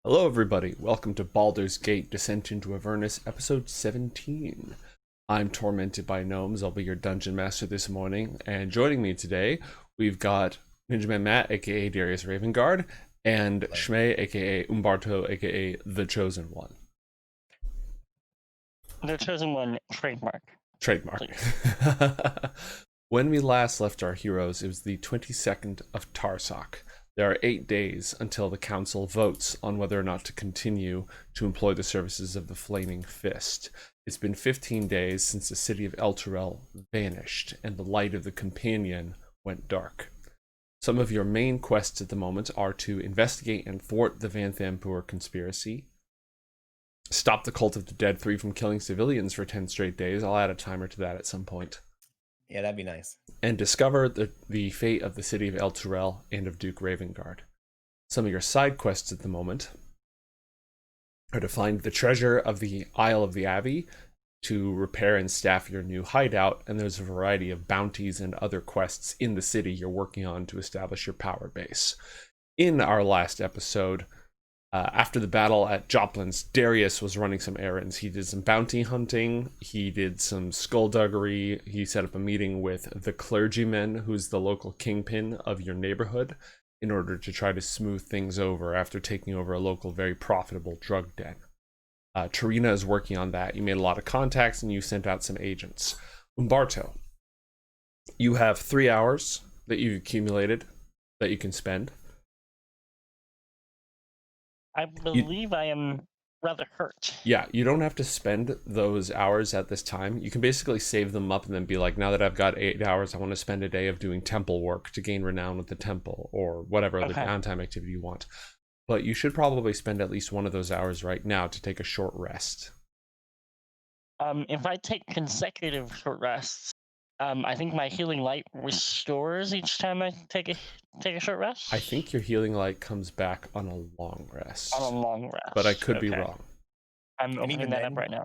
Hello everybody, welcome to Baldur's Gate Descent into Avernus, episode 17. I'm tormented by gnomes, I'll be your dungeon master this morning, and joining me today, we've got Ninjaman Matt, aka Darius Ravengard, and Shmei, aka Umbarto, aka The Chosen One. The Chosen One, trademark. Trademark. When we last left our heroes, it was the 22nd of Tarsak. There are 8 days until the council votes on whether or not to continue to employ the services of the Flaming Fist. It's been 15 days since the city of Elturel vanished and the light of the companion went dark. Some of your main quests at the moment are to investigate and thwart the Vanthampur conspiracy, stop the Cult of the Dead 3 from killing civilians for 10 straight days. I'll add a timer to that at some point. Yeah, that'd be nice. And discover the fate of the city of Elturel and of Duke Ravengard. Some of your side quests at the moment are to find the treasure of the Isle of the Abbey, to repair and staff your new hideout, and there's a variety of bounties and other quests in the city you're working on to establish your power base. In our last episode, after the battle at Joplin's, Darius was running some errands. He did some bounty hunting, he did some skullduggery, he set up a meeting with the Clergyman, who's the local kingpin of your neighborhood, in order to try to smooth things over after taking over a local, very profitable drug den. Tarina is working on that. You made a lot of contacts and you sent out some agents. Umbarto, you have 3 hours that you've accumulated that you can spend. I believe I am rather hurt. Yeah, you don't have to spend those hours at this time. You can basically save them up and then be like, now that I've got 8 hours, I want to spend a day of doing temple work to gain renown with the temple, or whatever other downtime activity you want. But you should probably spend at least one of those hours right now to take a short rest. If I take consecutive short rests, I think my healing light restores each time I take a short rest. I think your healing light comes back on a long rest. On a long rest. But I could be wrong. I'm opening that up right now.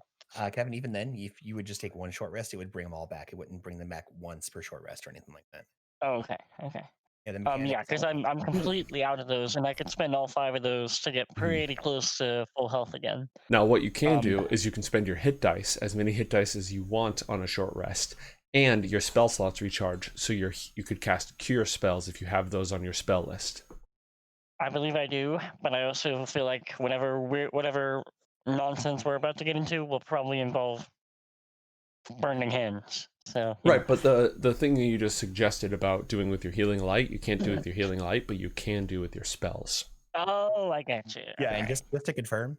Kevin, even then, if you would just take one short rest, it would bring them all back. It wouldn't bring them back once per short rest or anything like that. Oh, okay. Yeah, because I'm completely out of those, and I could spend all 5 of those to get pretty close to full health again. Now, what you can do is you can spend your hit dice, as many hit dice as you want on a short rest, and your spell slots recharge, so you could cast cure spells if you have those on your spell list. I believe I do, but I also feel like whatever nonsense we're about to get into will probably involve burning hands. So right, but the thing that you just suggested about doing with your healing light, you can't do with your healing light, but you can do with your spells. Oh, I got you. Yeah, okay. And just to confirm,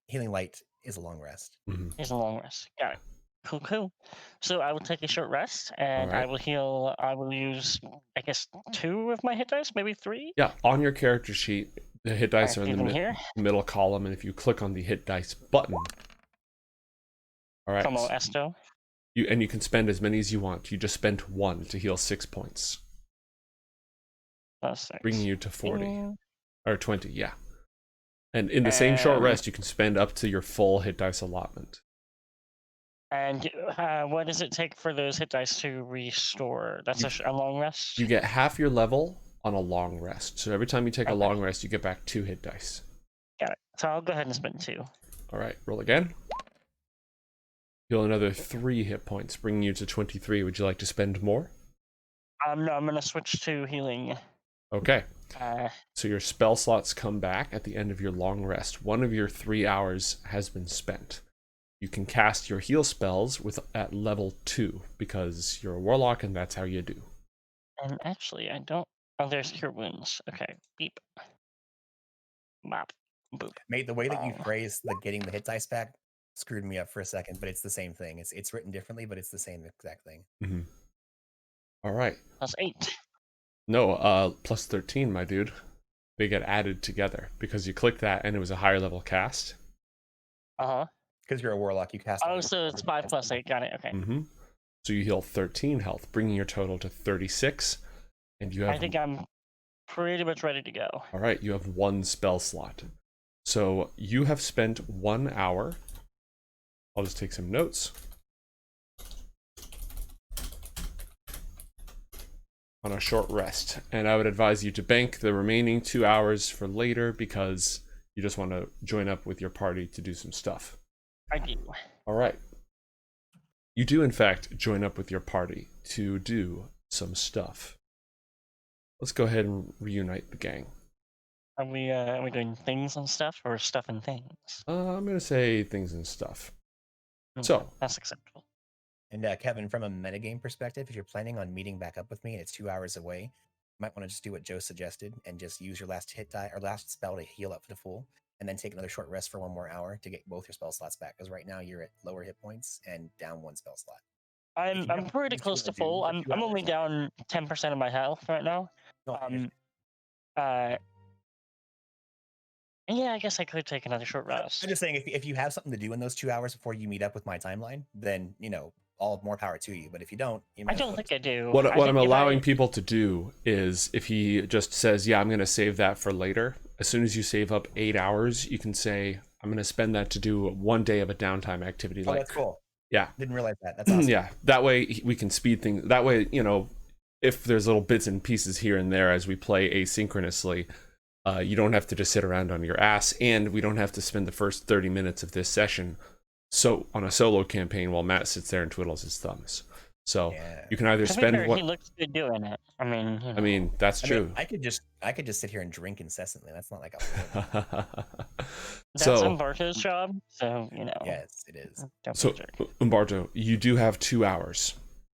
healing light is a long rest. It's a long rest. Got it. Cool. So I will take a short rest, and right. I will heal. I will use, I guess, 2 of my hit dice, maybe 3. Yeah, on your character sheet, the hit dice are in the middle column, and if you click on the hit dice button, all right, como esto. You can spend as many as you want. You just spent 1 to heal 6 points, bringing you to 40 or 20. Yeah, and in the same short rest, you can spend up to your full hit dice allotment. And what does it take for those hit dice to restore? That's a long rest? You get half your level on a long rest. So every time you take a long rest, you get back 2 hit dice. Got it. So I'll go ahead and spend 2. All right, roll again. Heal another 3 hit points, bringing you to 23. Would you like to spend more? No, I'm going to switch to healing. Okay. So your spell slots come back at the end of your long rest. 1 of your 3 hours has been spent. You can cast your heal spells at level 2 because you're a warlock and that's how you do. And actually, I don't. Oh, there's cure wounds. Okay, beep, bop, boop. Mate, the way that you phrase the getting the hit dice back screwed me up for a second, but it's the same thing. It's written differently, but it's the same exact thing. All right. +8. No, plus 13, my dude. They get added together because you click that and it was a higher level cast. Because you're a warlock, you cast. Oh, so it's 5 + 8. Got it. Okay. So you heal 13 health, bringing your total to 36. And you have. I think I'm pretty much ready to go. All right, you have 1 spell slot. So you have spent 1 hour. I'll just take some notes. On a short rest, and I would advise you to bank the remaining 2 hours for later because You just want to join up with your party to do some stuff. I do. All right. You do, in fact, join up with your party to do some stuff. Let's go ahead and reunite the gang. Are we doing things and stuff, or stuff and things? I'm going to say things and stuff. Okay, So, that's acceptable. And Kevin, from a metagame perspective, if you're planning on meeting back up with me and it's 2 hours away, you might want to just do what Joe suggested and just use your last hit die or last spell to heal up to full, and then take another short rest for 1 more hour to get both your spell slots back. Because right now you're at lower hit points and down 1 spell slot. I'm pretty close to full. I'm only down 10% of my health right now. Yeah, I guess I could take another short rest. I'm just saying, if you have something to do in those 2 hours before you meet up with my timeline, then all more power to you. But if you don't, I don't think I do. What I'm allowing people to do is, if he just says, "Yeah, I'm going to save that for later," as soon as you save up 8 hours, you can say, "I'm going to spend that to do 1 day of a downtime activity." Oh, that's cool. Yeah, didn't realize that. That's awesome. Yeah, that way we can speed things. That way, if there's little bits and pieces here and there as we play asynchronously, you don't have to just sit around on your ass, and we don't have to spend the first 30 minutes of this session on a solo campaign while Matt sits there and twiddles his thumbs. So you can either spend he looks good doing it. I mean, that's true. I could just sit here and drink incessantly. That's not like that's Umbarto's job. So Yes, it is. So Umbarto, you do have 2 hours.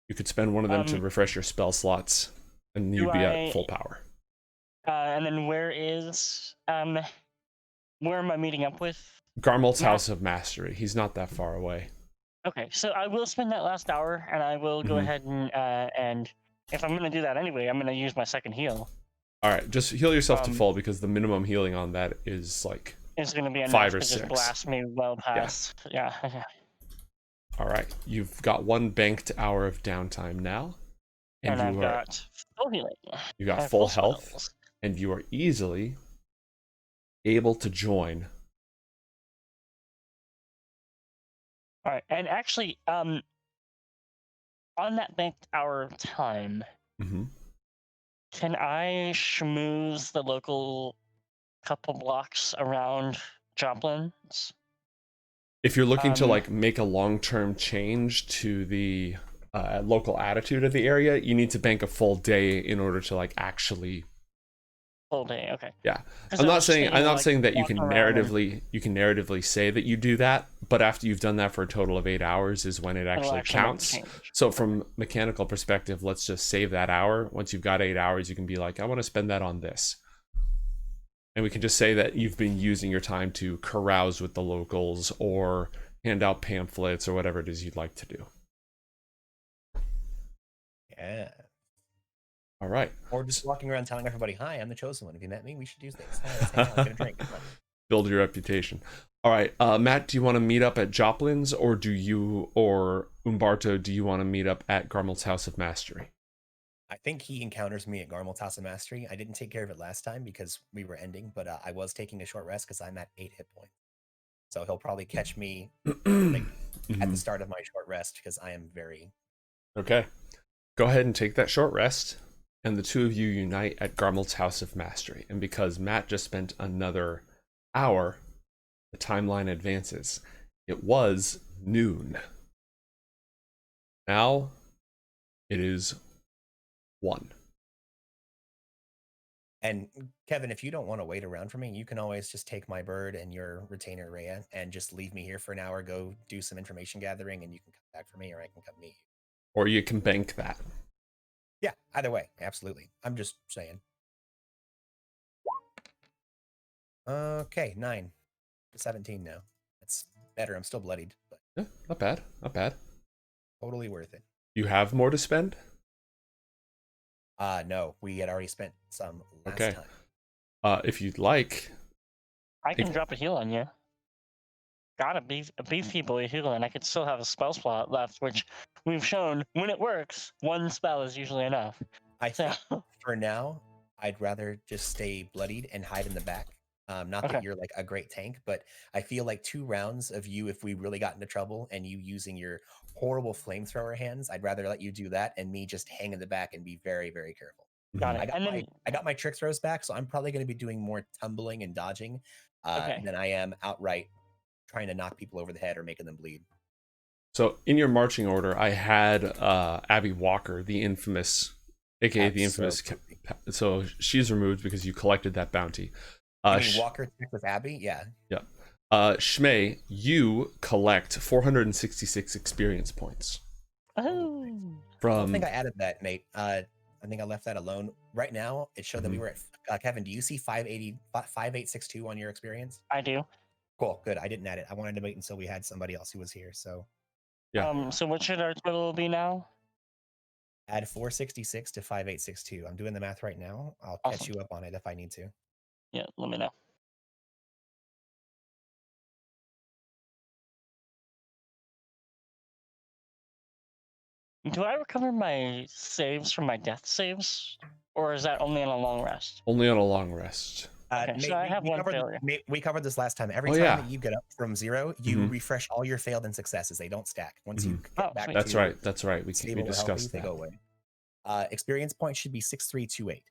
You could spend one of them to refresh your spell slots, and you'd be at full power. And then where am I meeting up with? Garmel's House of Mastery. He's not that far away. Okay, so I will spend that last hour, and I will go ahead and if I'm going to do that anyway, I'm going to use my second heal. All right, just heal yourself to full, because the minimum healing on that is like it's going to be enough 5 or to 6. Just blast me well past. Yeah. All right, you've got 1 banked hour of downtime now, and I've got full healing. You got full health, spells. And you are easily able to join. All right, and actually, on that banked hour of time, can I schmooze the local couple blocks around Joplin's? If you're looking to make a long-term change to the local attitude of the area, you need to bank a full day in order to actually. Full day, okay. Yeah, I'm not saying that you can narratively say that you do that, but after you've done that for a total of 8 hours is when it actually counts. So from mechanical perspective, let's just save that hour. Once you've got 8 hours, you can be like, I want to spend that on this, and we can just say that you've been using your time to carouse with the locals or hand out pamphlets or whatever it is you'd like to do. Yeah. All right. Or just walking around telling everybody, "Hi, I'm the chosen one. Have you met me? We should do this. Hi, let's hang out, get a drink." Build your reputation. All right, Matt, do you want to meet up at Joplin's, or Umbarto, do you want to meet up at Garmel's House of Mastery? I think he encounters me at Garmel's House of Mastery. I didn't take care of it last time because we were ending, but I was taking a short rest because I'm at 8 hit points. So he'll probably catch me at the start of my short rest because I am very... Okay. Go ahead and take that short rest, and the two of you unite at Garmel's House of Mastery. And because Matt just spent another hour, the timeline advances. It was noon. Now it is 1. And Kevin, if you don't want to wait around for me, you can always just take my bird and your retainer, Rhea, and just leave me here for an hour, go do some information gathering, and you can come back for me, or I can come meet you. Or you can bank that. Yeah, either way, absolutely. I'm just saying. Okay, 9 to 17 now. That's better. I'm still bloodied, but yeah, not bad. Not bad. Totally worth it. You have more to spend? No, we had already spent some last time. If you'd like, I can drop a heal on you. Got a beefy boy heal, and I could still have a spell slot left, which we've shown when it works, 1 spell is usually enough. I think for now, I'd rather just stay bloodied and hide in the back. Not that you're like a great tank, but I feel like 2 rounds of you, if we really got into trouble, and you using your horrible flamethrower hands, I'd rather let you do that and me just hang in the back and be very, very careful. Got Mhm. it. And then I got my trick throws back, so I'm probably going to be doing more tumbling and dodging Okay. than I am outright trying to knock people over the head or making them bleed. So in your marching order, I had Abby Walker, the infamous, aka the That's so infamous. creepy. So she's removed because you collected that bounty. You mean Walker tech with Abby? Yeah. Yeah. Shmei, you collect 466 experience points Oh. I don't from. think I added that, Nate. I think I left that alone. Right now, it showed that we were at Kevin. Do you see 5862 on your experience? I do. Cool, good. I didn't add it. I wanted to wait until we had somebody else who was here. So Yeah. So what should our total be now? add 466 to 5862. I'm doing the math right now. I'll catch Awesome. you up on it if I need to. Yeah, let me know. Do I recover my saves from my death saves? Or is that only on a long rest? Only on a long rest. Okay, so I have one failure. We covered this last time. Every Oh, time yeah. that you get up from 0, you refresh all your failed and successes. They don't stack. Once you get back That's to right. That's right. We stable or healthy, discussed they that. go away. Experience points should be 6328.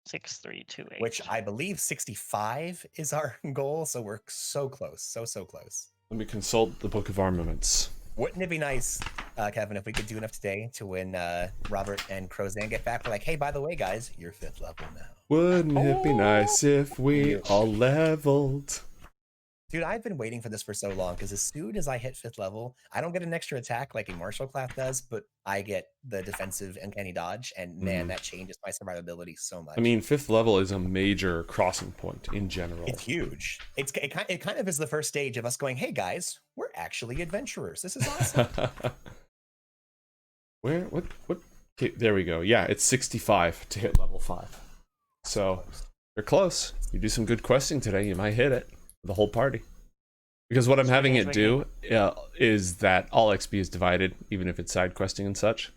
6328. Which I believe 65 is our goal, so we're so close. So close. Let me consult the Book of Armaments. Wouldn't it be nice, Kevin, if we could do enough today to when Robert and Crozan get back? We're like, hey, by the way, guys, you're 5th level now. Wouldn't it be nice if we all leveled? Dude, I've been waiting for this for so long because as soon as I hit 5th level, I don't get an extra attack like a martial class does, but I get the defensive uncanny dodge, and man, that changes my survivability so much. I mean, 5th level is a major crossing point in general. It's huge. It kind of is the first stage of us going, hey guys, we're actually adventurers. This is awesome. What? Okay, there we go. Yeah, it's 65 to hit level 5. So you're close. You do some good questing today, you might hit it. The whole party, because what I'm having it do is that all XP is divided, even if it's side questing and such.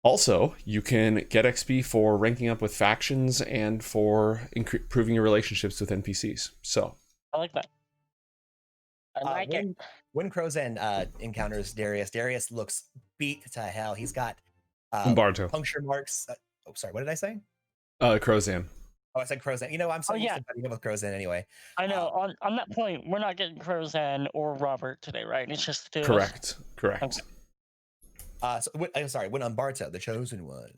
Also, you can get XP for ranking up with factions and for improving your relationships with NPCs. So I like that. I like it. When Crozan encounters Darius looks beat to hell. He's got Umbarto. puncture marks. Sorry, what did I say? Crozan. Oh, I said Crozan. You know, I'm so used to fighting with Crozan anyway. I know. On that point, we're not getting Crozan or Robert today, right? It's just the two Correct. of us. Correct. Okay. I'm sorry. When Umbarto, the chosen one,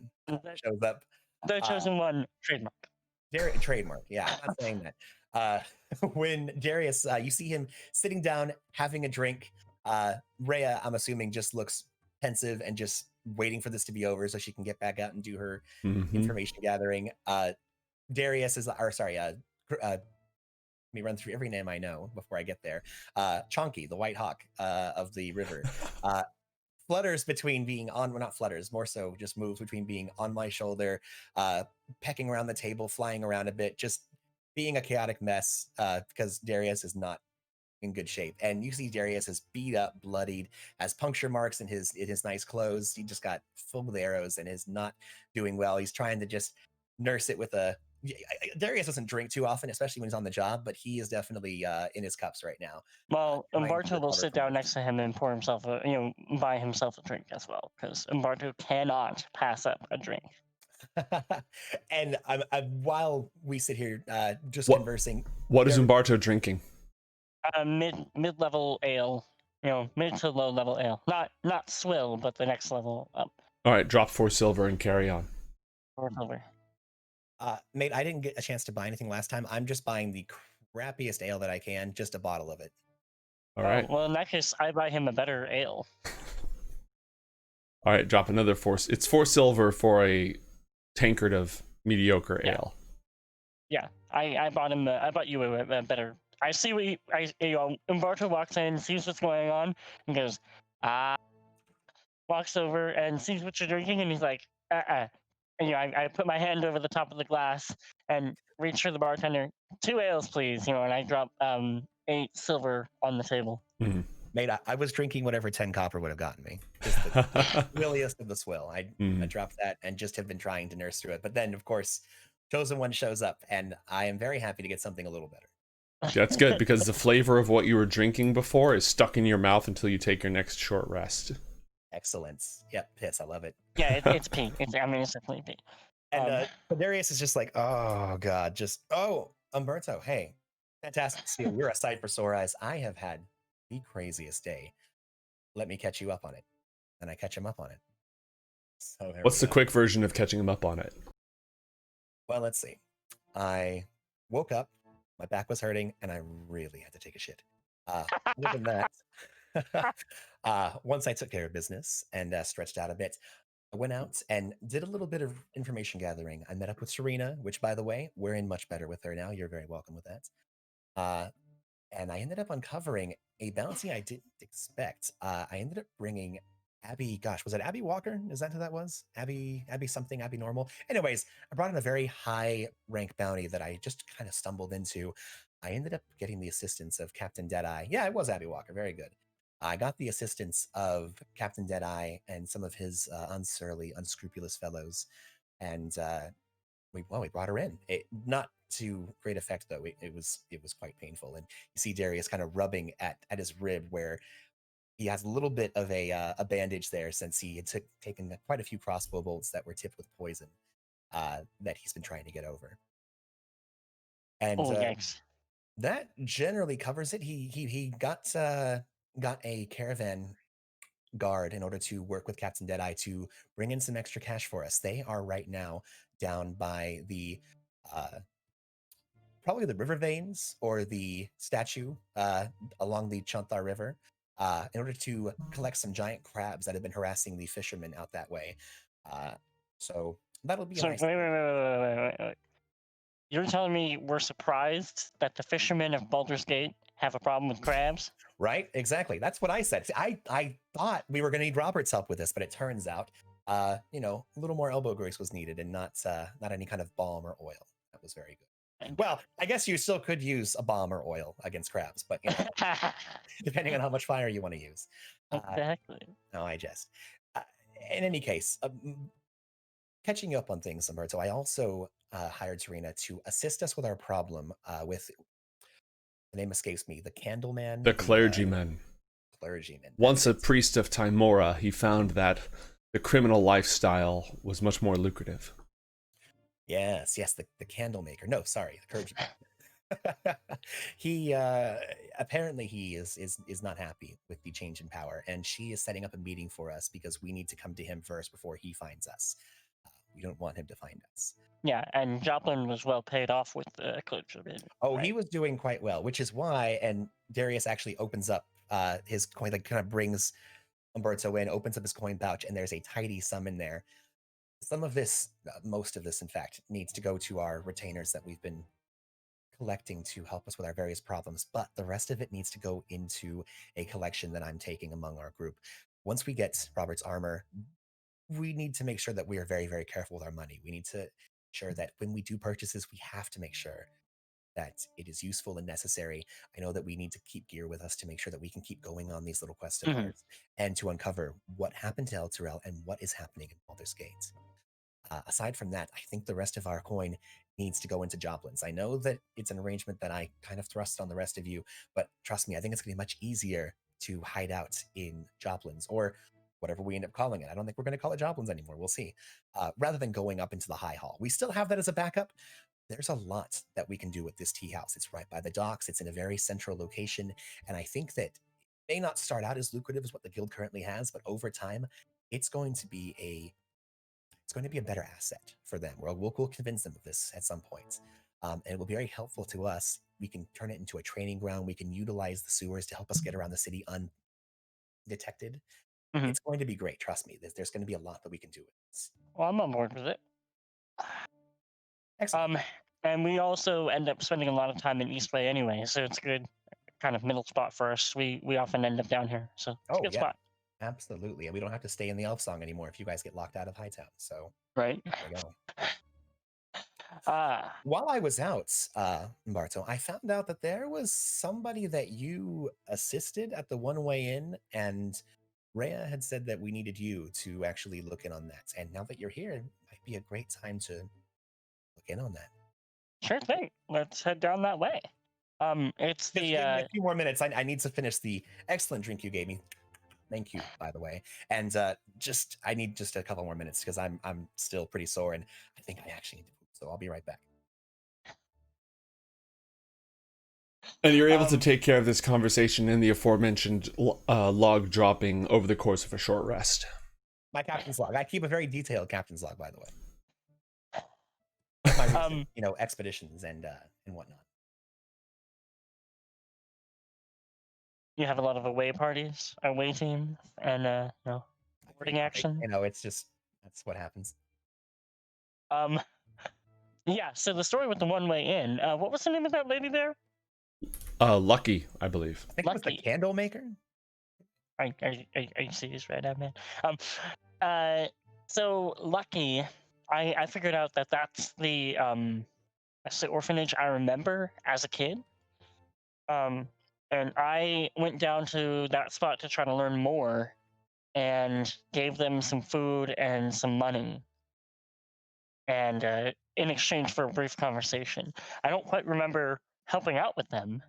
shows up, the chosen one trademark. Trademark. Yeah, I'm not saying that. When Darius, you see him sitting down having a drink. Rhea, I'm assuming, just looks pensive and just waiting for this to be over so she can get back out and do her information gathering. Darius is, let me run through every name I know before I get there. Chonky, the white hawk of the river, flutters between being on, well, not flutters, more so just moves between being on my shoulder, pecking around the table, flying around a bit, just being a chaotic mess because Darius is not in good shape. And you see Darius is beat up, bloodied, has puncture marks in his nice clothes. He just got full with arrows and is not doing well. He's trying to just nurse it with a. Darius doesn't drink too often, especially when he's on the job, but he is definitely in his cups right now. Well, Umbarto will sit down next to him and pour himself buy himself a drink as well, because Umbarto cannot pass up a drink. And while we sit here conversing, what is Umbarto drinking? Mid-level ale, mid to low level ale. Not swill, but the next level up. All right, drop 4 silver and carry on. 4 silver. Mate, I didn't get a chance to buy anything last time. I'm just buying the crappiest ale that I can, just a bottle of it. All right. Well, in that case, I buy him a better ale. All right, drop another 4. It's 4 silver for a tankard of mediocre ale. Yeah, I bought him. I bought you a better. I see Umbarto walks in, sees what's going on, and goes, walks over and sees what you're drinking, and he's like, And I put my hand over the top of the glass and reach for the bartender. 2 ales, please. And I drop 8 silver on the table. Mm-hmm. Mate, I was drinking whatever 10 copper would have gotten me. Just the williest of the swill. I dropped that and just have been trying to nurse through it. But then, of course, Chosen One shows up, and I am very happy to get something a little better. That's good, because the flavor of what you were drinking before is stuck in your mouth until you take your next short rest. Excellence. Yep, piss. I love it. Yeah, it's pee. It's definitely pee. And Darius is just like, oh god, Umberto, hey, fantastic to see you. We're a sight for sore eyes. I have had the craziest day. Let me catch you up on it. And I catch him up on it. So there What's we the go. quick version of catching him up on it? Well, let's see. I woke up, my back was hurting, and I really had to take a shit. Other than that, once I took care of business and stretched out a bit, I went out and did a little bit of information gathering. I met up with Serena, which, by the way, we're in much better with her now. You're very welcome with that. And I ended up uncovering a bounty I didn't expect. I ended up bringing Abby. Gosh, was it Abby Walker? Is that who that was? Abby something, Abby Normal. Anyways, I brought in a very high rank bounty that I just kind of stumbled into. I ended up getting the assistance of Captain Deadeye. Yeah, it was Abby Walker. Very good. I got the assistance of Captain Deadeye and some of his unsurly, unscrupulous fellows, and we brought her in. Not to great effect though. It was quite painful, and you see Darius kind of rubbing at his rib where he has a little bit of a bandage there since he had taken quite a few crossbow bolts that were tipped with poison that he's been trying to get over. And Oh, yikes. that generally covers it. He got a caravan guard in order to work with Captain Deadeye to bring in some extra cash for us. They are right now down by the probably the river veins or the statue along the Chanthar River in order to collect some giant crabs that have been harassing the fishermen out that way. So that'll be a So nice. wait. You're telling me we're surprised that the fishermen of Baldur's Gate have a problem with crabs? Right? Exactly. That's what I said. See, I thought we were going to need Robert's help with this, but it turns out, a little more elbow grease was needed and not any kind of balm or oil. That was very good. Well, I guess you still could use a balm or oil against crabs, but depending on how much fire you want to use. Exactly. No, I jest. In any case, catching you up on things, Umberto, I also hired Serena to assist us with our problem with, the name escapes me, the Candleman. The Clergyman. Clergyman. Once a priest of Timora, he found that the criminal lifestyle was much more lucrative. Yes, the candle maker. No, sorry, the clergyman. He apparently he is not happy with the change in power, and she is setting up a meeting for us because we need to come to him first before he finds us. We don't want him to find us. Yeah, and Joplin was well paid off with the Clergyman. Oh, right? He was doing quite well, which is why, and Darius actually opens up his coin, like kind of brings Umberto in, opens up his coin pouch, and there's a tidy sum in there. Some of this, most of this, in fact, needs to go to our retainers that we've been collecting to help us with our various problems, but the rest of it needs to go into a collection that I'm taking among our group. Once we get Robert's armor, we need to make sure that we are very, very careful with our money. We need to ensure that when we do purchases, we have to make sure that it is useful and necessary. I know that we need to keep gear with us to make sure that we can keep going on these little quests of ours and to uncover what happened to Elturel and what is happening in Baldur's Gate. Aside from that, I think the rest of our coin needs to go into Joplin's. I know that it's an arrangement that I kind of thrust on the rest of you, but trust me, I think it's going to be much easier to hide out in Joplin's or whatever we end up calling it. I don't think we're going to call it Joplin's anymore. We'll see. Rather than going up into the High Hall. We still have that as a backup. There's a lot that we can do with this tea house. It's right by the docks. It's in a very central location. And I think that it may not start out as lucrative as what the guild currently has, but over time, it's going to be a better asset for them. We'll convince them of this at some point. And it will be very helpful to us. We can turn it into a training ground. We can utilize the sewers to help us get around the city undetected. It's going to be great. Trust me. There's going to be a lot that we can do with this. Well, I'm on board with it. Excellent. And we also end up spending a lot of time in Eastway anyway, so it's a good kind of middle spot for us. We often end up down here, so it's a good spot. Absolutely. And we don't have to stay in the Elf Song anymore if you guys get locked out of Hightown. So right. There we go. While I was out, Umbarto, I found out that there was somebody that you assisted at the one-way in, and Rhea had said that we needed you to actually look in on that. And now that you're here, it might be a great time to look in on that. Sure thing. Let's head down that way. It's Just give me a few more minutes. I need to finish the excellent drink you gave me. Thank you, by the way. And I need just a couple more minutes because I'm still pretty sore, and I think I actually need to poop. So I'll be right back. And you're able to take care of this conversation in the aforementioned log dropping over the course of a short rest. My captain's log. I keep a very detailed captain's log, by the way. Of my recent, expeditions and whatnot. You have a lot of away parties, away teams, and boarding action. It's just that's what happens. Yeah. So the story with the one-way in. What was the name of that lady there? Lucky, I believe. I think it was the candle maker. I see this right now, man. So Lucky, I figured out that that's the orphanage I remember as a kid. And I went down to that spot to try to learn more, and gave them some food and some money, and in exchange for a brief conversation. I don't quite remember helping out with them.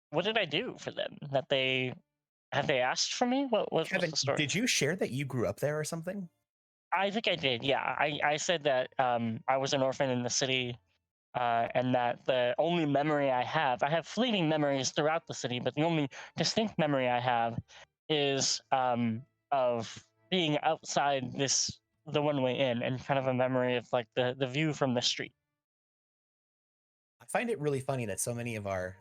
What did I do for them? Have they asked for me? What's the story? Did you share that you grew up there or something? I think I did. Yeah, I said that I was an orphan in the city, and that the only memory I have fleeting memories throughout the city, but the only distinct memory I have is of being outside the one-way inn, and kind of a memory of like the view from the street. I find it really funny that so many of our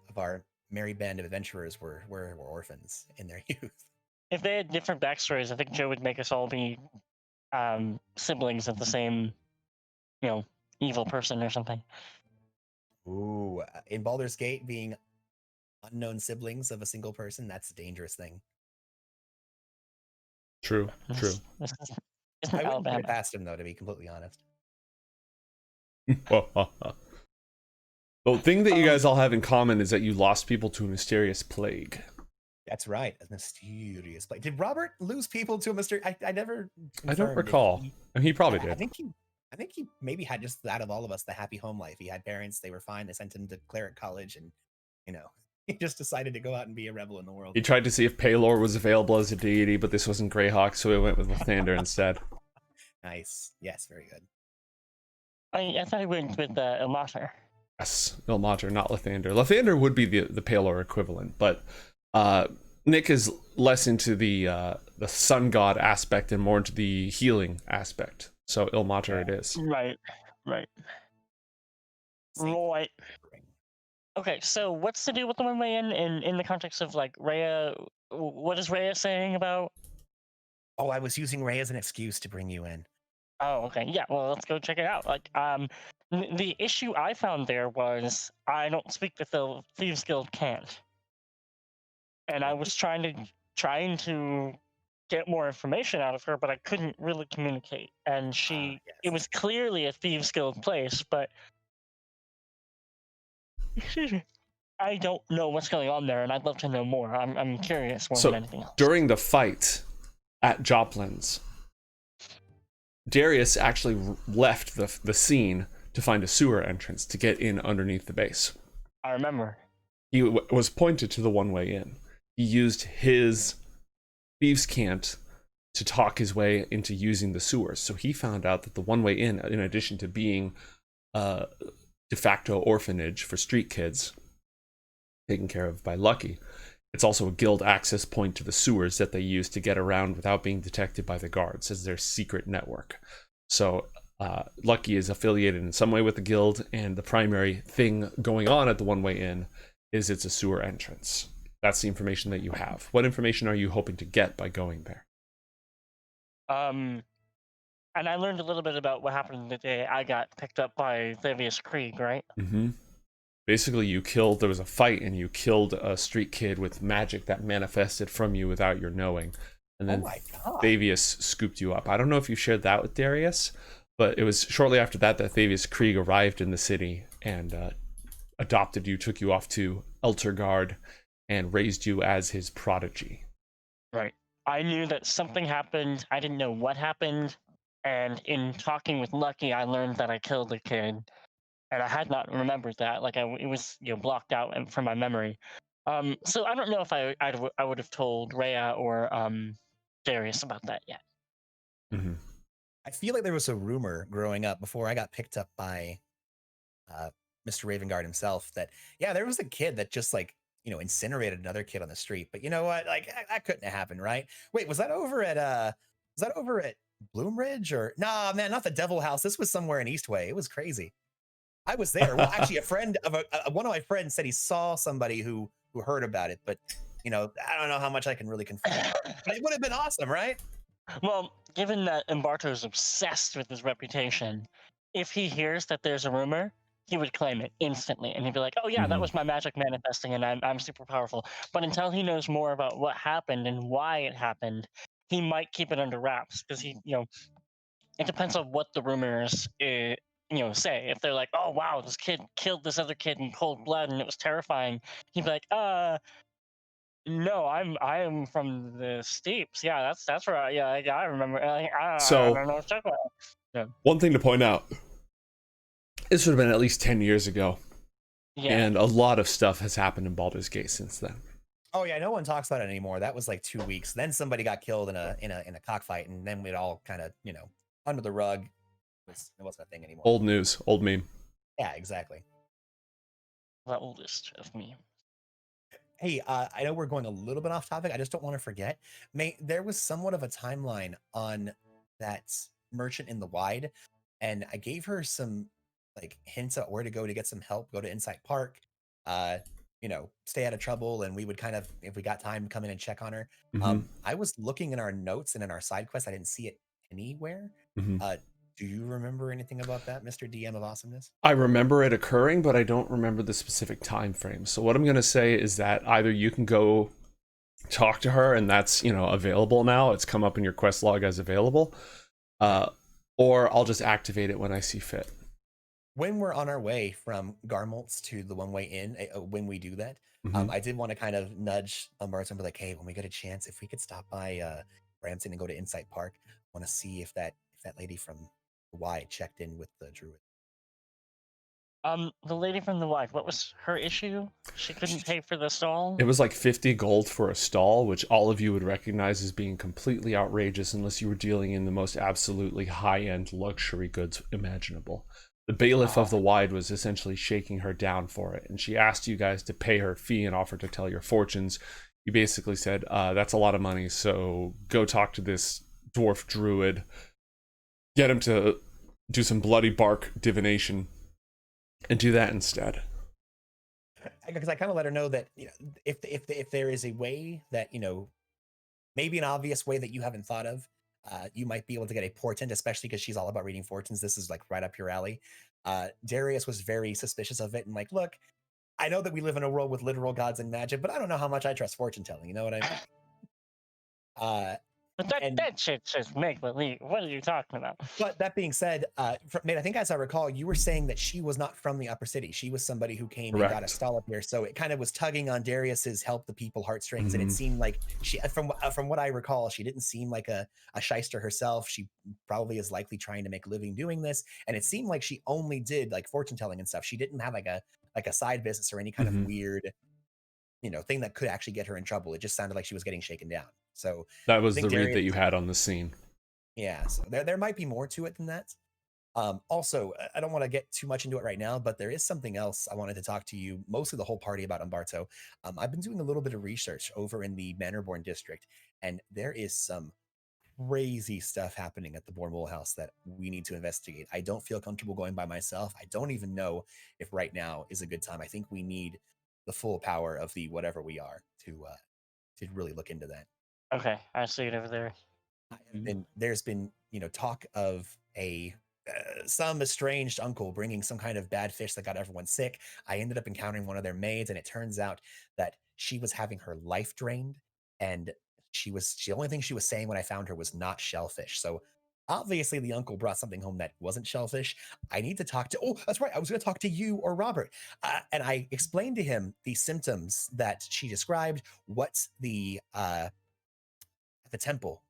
merry band of adventurers were orphans in their youth. If they had different backstories, I think Joe would make us all be siblings of the same, evil person or something. Ooh, in Baldur's Gate, being unknown siblings of a single person, that's a dangerous thing. True. I wouldn't put it past him, though, to be completely honest. The thing that you guys all have in common is that you lost people to a mysterious plague. That's right, a mysterious plague. Did Robert lose people to a mysterious? I never. I don't recall. He probably did. I think he maybe had just out of all of us the happy home life. He had parents; they were fine. They sent him to cleric college, and he just decided to go out and be a rebel in the world. He tried to see if Paylor was available as a deity, but this wasn't Greyhawk, so he went with Lathander instead. Nice. Yes, very good. I thought he went with Ilmater. Yes, Ilmater, not Lathander. Lathander would be the Paylor equivalent, but Nick is less into the sun god aspect and more into the healing aspect. So Ilmater it is. Right. Okay, so what's the deal with the one-way in the context of like Rhea? What is Rhea saying about? Oh, I was using Rhea as an excuse to bring you in. Oh, okay. Yeah, well, let's go check it out. Like, the issue I found there was I don't speak the Thieves Guild can't, and I was trying to get more information out of her, but I couldn't really communicate. And it was clearly a Thieves Guild place, but excuse me, I don't know what's going on there, and I'd love to know more. I'm curious more than anything else. During the fight at Joplin's, Darius actually left the scene to find a sewer entrance to get in underneath the base. I remember. He was pointed to the one-way in. He used his thieves' cant to talk his way into using the sewers. So he found out that the one-way in addition to being a de facto orphanage for street kids taken care of by Lucky, it's also a guild access point to the sewers that they use to get around without being detected by the guards as their secret network. So Lucky is affiliated in some way with the guild, and the primary thing going on at the one-way in is it's a sewer entrance. That's the information that you have. What information are you hoping to get by going there? And I learned a little bit about what happened the day I got picked up by Thaddeus Krieg, right? Mm-hmm. Basically, there was a fight, and you killed a street kid with magic that manifested from you without your knowing. And then Thaddeus scooped you up. I don't know if you shared that with Darius, but it was shortly after that Thaddeus Krieg arrived in the city and adopted you, took you off to Eltergard, and raised you as his prodigy. Right. I knew that something happened. I didn't know what happened. And in talking with Lucky, I learned that I killed a kid. And I had not remembered that. Like, it was blocked out from my memory. So I don't know if I would have told Rhea or Darius about that yet. Mm-hmm. I feel like there was a rumor growing up before I got picked up by Mr. Ravengard himself that, yeah, there was a kid that just like, incinerated another kid on the street. But you know what? Like that couldn't have happened, right? Wait, was that over at Bloomridge or nah, man, not the Devil House. This was somewhere in Eastway. It was crazy. I was there. Well, actually, a friend of one of my friends said he saw somebody who heard about it, but I don't know how much I can really confirm. But it would have been awesome, right? Well, given that Umbarto is obsessed with his reputation, if he hears that there's a rumor, he would claim it instantly, and he'd be like, "Oh yeah, that Mm-hmm. was my magic manifesting, and I'm super powerful." But until he knows more about what happened and why it happened, he might keep it under wraps because it depends on what the rumors say. If they're like, "Oh wow, this kid killed this other kid in cold blood and it was terrifying," he'd be like, no, I am from the steeps. Yeah, that's right. Yeah, I remember. I So don't know what you're talking about. Yeah. one thing to point out, this would have been at least 10 years ago, Yeah. and a lot of stuff has happened in Baldur's Gate since then. Oh yeah, no one talks about it anymore. That was like 2 weeks. Then somebody got killed in a cockfight, and then it all kind of under the rug. It wasn't a thing anymore. Old news, old meme. Yeah, exactly. The oldest of me. Hey, I know we're going a little bit off topic. I just don't want to forget. There was somewhat of a timeline on that merchant in the wide, and I gave her some like hints at where to go to get some help. Go to Insight Park, stay out of trouble, and we would kind of, if we got time, come in and check on her. Mm-hmm. I was looking in our notes and in our side quest. I didn't see it anywhere. Mm-hmm. Do you remember anything about that, Mr. DM of Awesomeness? I remember it occurring, but I don't remember the specific time frame. So what I'm going to say is that either you can go talk to her, and that's available now. It's come up in your quest log as available, or I'll just activate it when I see fit. When we're on our way from Garmolt's to the one-way in, when we do that, Mm-hmm. I did want to kind of nudge Umbarto and be like, hey, when we get a chance, if we could stop by Brampton and go to Insight Park, I want to see if that lady from Y checked in with the druid. The lady from the wife. What was her issue? She couldn't pay for the stall. It was like 50 gold for a stall, which all of you would recognize as being completely outrageous unless you were dealing in the most absolutely high-end luxury goods imaginable. The bailiff of the wide was essentially shaking her down for it, and she asked you guys to pay her fee and offered to tell your fortunes. You basically said, that's a lot of money, so go talk to this dwarf druid, get him to do some bloody bark divination, and do that instead. Because I kind of let her know that if there is a way that maybe an obvious way that you haven't thought of, you might be able to get a portent, especially because she's all about reading fortunes. This is like right up your alley. Darius was very suspicious of it and like, look, I know that we live in a world with literal gods and magic, but I don't know how much I trust fortune telling. You know what I mean? But that shit's just make believe. What are you talking about? But that being said, Nate, I think as I recall, you were saying that she was not from the upper city. She was somebody who came and got a stall up here. So it kind of was tugging on Darius's help the people heartstrings. And it seemed like she, from what I recall, she didn't seem like a shyster herself. She probably is likely trying to make a living doing this. And it seemed like she only did like fortune telling and stuff. She didn't have like a side business or any kind of weird, thing that could actually get her in trouble. It just sounded like she was getting shaken down. So that was the read that you had on the scene. Yeah, so there might be more to it than that. Also, I don't want to get too much into it right now, but there is something else I wanted to talk to you, mostly the whole party, about Umbarto. I've been doing a little bit of research over in the Manorborn district, and there is some crazy stuff happening at the Bournemouth house that we need to investigate. I don't feel comfortable going by myself. I don't even know if right now is a good time. I think we need the full power of the whatever we are to really look into that. Okay, I see it over there. And there's been, talk of some estranged uncle bringing some kind of bad fish that got everyone sick. I ended up encountering one of their maids, and it turns out that she was having her life drained, and the only thing she was saying when I found her was not shellfish. So obviously the uncle brought something home that wasn't shellfish. I need to talk to, oh, that's right, I was going to talk to you or Robert. And I explained to him the symptoms that she described, what the temple,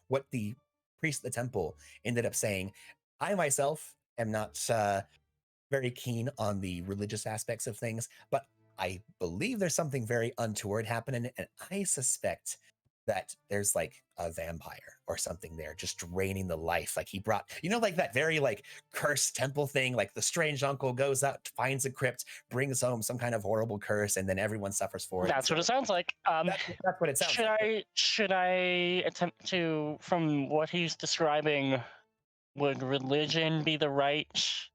what the priest at the temple ended up saying. I myself am not very keen on the religious aspects of things, but I believe there's something very untoward happening, and I suspect that there's like a vampire or something there just draining the life. Like he brought, like that very like cursed temple thing, like the strange uncle goes out, finds a crypt, brings home some kind of horrible curse, and then everyone suffers for it. That's what it sounds like. That's what it sounds like. Should I attempt to, from what he's describing, would religion be the right?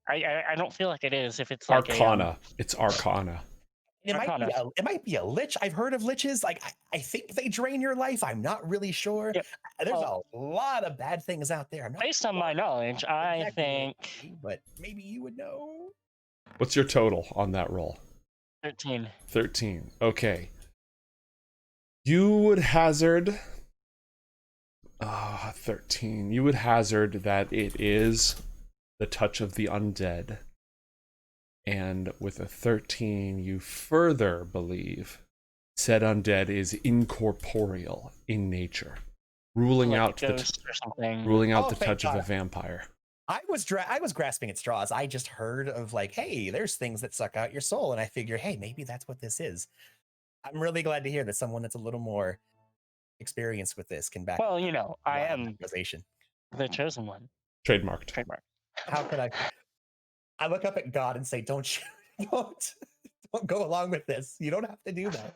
I don't feel like it is. If it's like Arcana. It's Arcana. It might be a lich. I've heard of liches. Like I think they drain your life. I'm not really sure. Yep. There's a lot of bad things out there. Based on my knowledge, I think. But maybe you would know. What's your total on that roll? 13. 13. Okay. You would hazard 13. You would hazard that it is the touch of the undead. And with a 13, you further believe said undead is incorporeal in nature, ruling Like out a ghost or something. the touch of a vampire. I was grasping at straws. I just heard of like, hey, there's things that suck out your soul, and I figure, hey, maybe that's what this is. I'm really glad to hear that someone that's a little more experienced with this can back. Well, I am the chosen one. Trademarked. How could I? I look up at God and say, don't go along with this. You don't have to do that.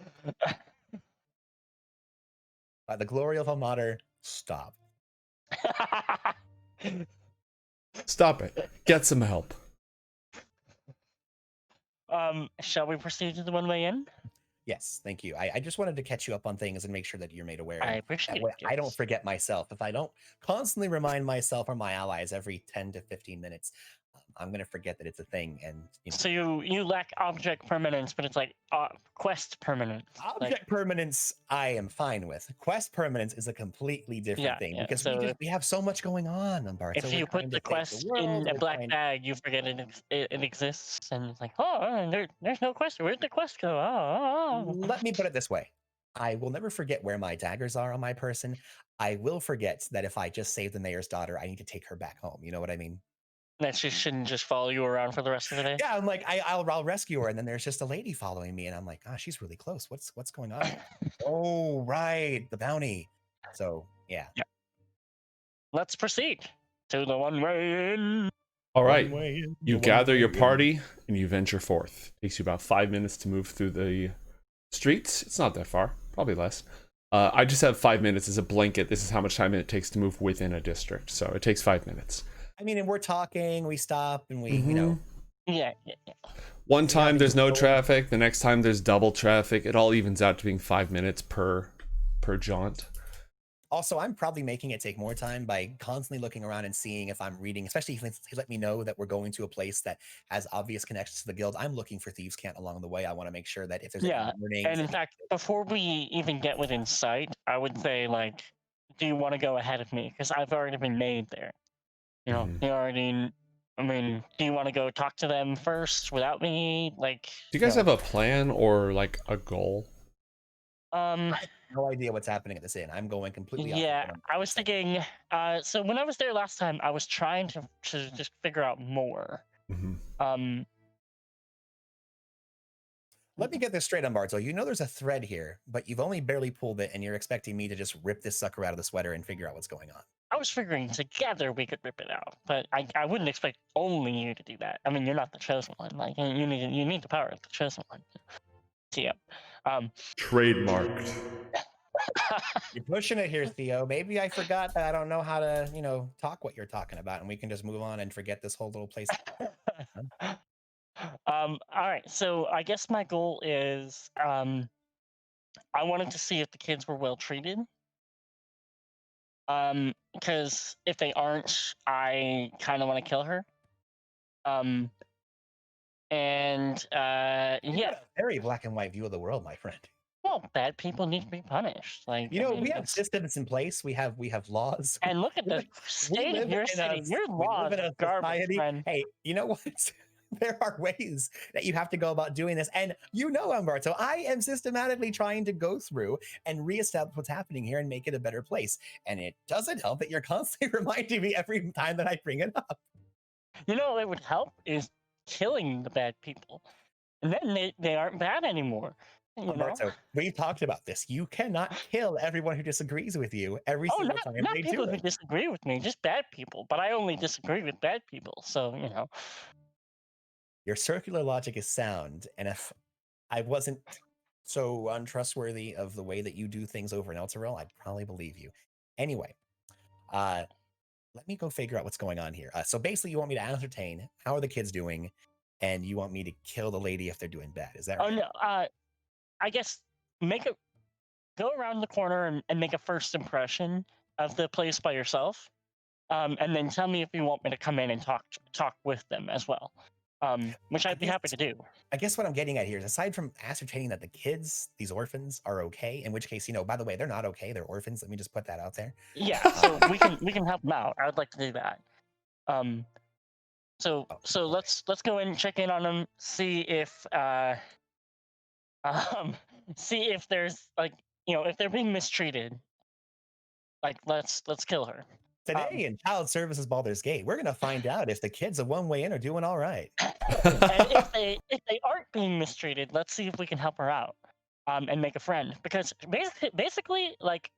By the glory of Almater, stop. Stop it. Get some help. Shall we proceed to the one-way in? Yes, thank you. I just wanted to catch you up on things and make sure that you're made aware. I appreciate it. I don't forget myself. If I don't constantly remind myself or my allies every 10 to 15 minutes, I'm going to forget that it's a thing. And So you lack object permanence, but it's like quest permanence. Object permanence, I am fine with. Quest permanence is a completely different thing because we have so much going on, Umbarto. If you put the quest in a black bag, you forget it exists, and it's like, there's no quest. Where'd the quest go? Oh. Let me put it this way. I will never forget where my daggers are on my person. I will forget that if I just saved the mayor's daughter, I need to take her back home. You know what I mean? That she shouldn't just follow you around for the rest of the day. Yeah, I'm like, I'll rescue her, and then there's just a lady following me, and I'm like, she's really close. What's going on? Oh, right, the bounty. So yeah. Let's proceed to the one-way in. All right, you gather your party and you venture forth. Takes you about 5 minutes to move through the streets. It's not that far, probably less. I just have 5 minutes as a blanket. This is how much time it takes to move within a district, so it takes 5 minutes. I mean, and we're talking, we stop, and we, Yeah. One time there's no traffic, the next time there's double traffic. It all evens out to being 5 minutes per jaunt. Also, I'm probably making it take more time by constantly looking around and seeing if I'm reading, especially if they let me know that we're going to a place that has obvious connections to the guild. I'm looking for thieves' cant along the way. I want to make sure that if there's any warnings. And in fact, before we even get within sight, I would say, like, do you want to go ahead of me? Because I've already been made there. You already, do you want to go talk to them first without me? Like, do you guys have a plan or like a goal? I have no idea what's happening at this inn. I'm going completely off. I was thinking, so when I was there last time, I was trying to just figure out more. Let me get this straight, Umbarto. You know there's a thread here, but you've only barely pulled it, and you're expecting me to just rip this sucker out of the sweater and figure out what's going on. I was figuring together we could rip it out, but I wouldn't expect only you to do that. I mean, you're not the chosen one. Like, you need the power of the chosen one. Theo. Trademarked. You're pushing it here, Theo. Maybe I forgot that I don't know how to, talk what you're talking about, and we can just move on and forget this whole little place. All right. So I guess my goal is, I wanted to see if the kids were well treated. Because if they aren't, I kind of want to kill her. Very black and white view of the world, my friend. Well, bad people need to be punished. Like, we have systems in place. We have laws. And look at the state of your city. Your laws are garbage, friend. Hey, you know what? There are ways that you have to go about doing this. And Umbarto, I am systematically trying to go through and reestablish what's happening here and make it a better place. And it doesn't help that you're constantly reminding me every time that I bring it up. What would help is killing the bad people. and then they aren't bad anymore. You know? Umbarto, we've talked about this. You cannot kill everyone who disagrees with you every Oh, single time not they people do who it. disagree with me, just bad people. But I only disagree with bad people, so you know. Your circular logic is sound, and if I wasn't so untrustworthy of the way that you do things over in Elturel, I'd probably believe you. Anyway, let me go figure out what's going on here. So basically, you want me to ascertain how are the kids doing, and you want me to kill the lady if they're doing bad. Is that Oh right? no, I guess go around the corner and make a first impression of the place by yourself, and then tell me if you want me to come in and talk with them as well, which I I'd be guess happy to do. I guess what I'm getting at here is aside from ascertaining that the kids, these orphans, are okay, in which case, by the way, they're not okay. They're orphans. Let me just put that out there. Yeah, so we can help them out. I would like to do that. Um, so Oh, so okay. let's go in, check in on them, see if um see if there's like if they're being mistreated. Like let's kill her. Today in Child Services Baldur's Gate, we're gonna find out if the kids of One Way In are doing all right. And if they aren't being mistreated, let's see if we can help her out, and make a friend. Because basically, like,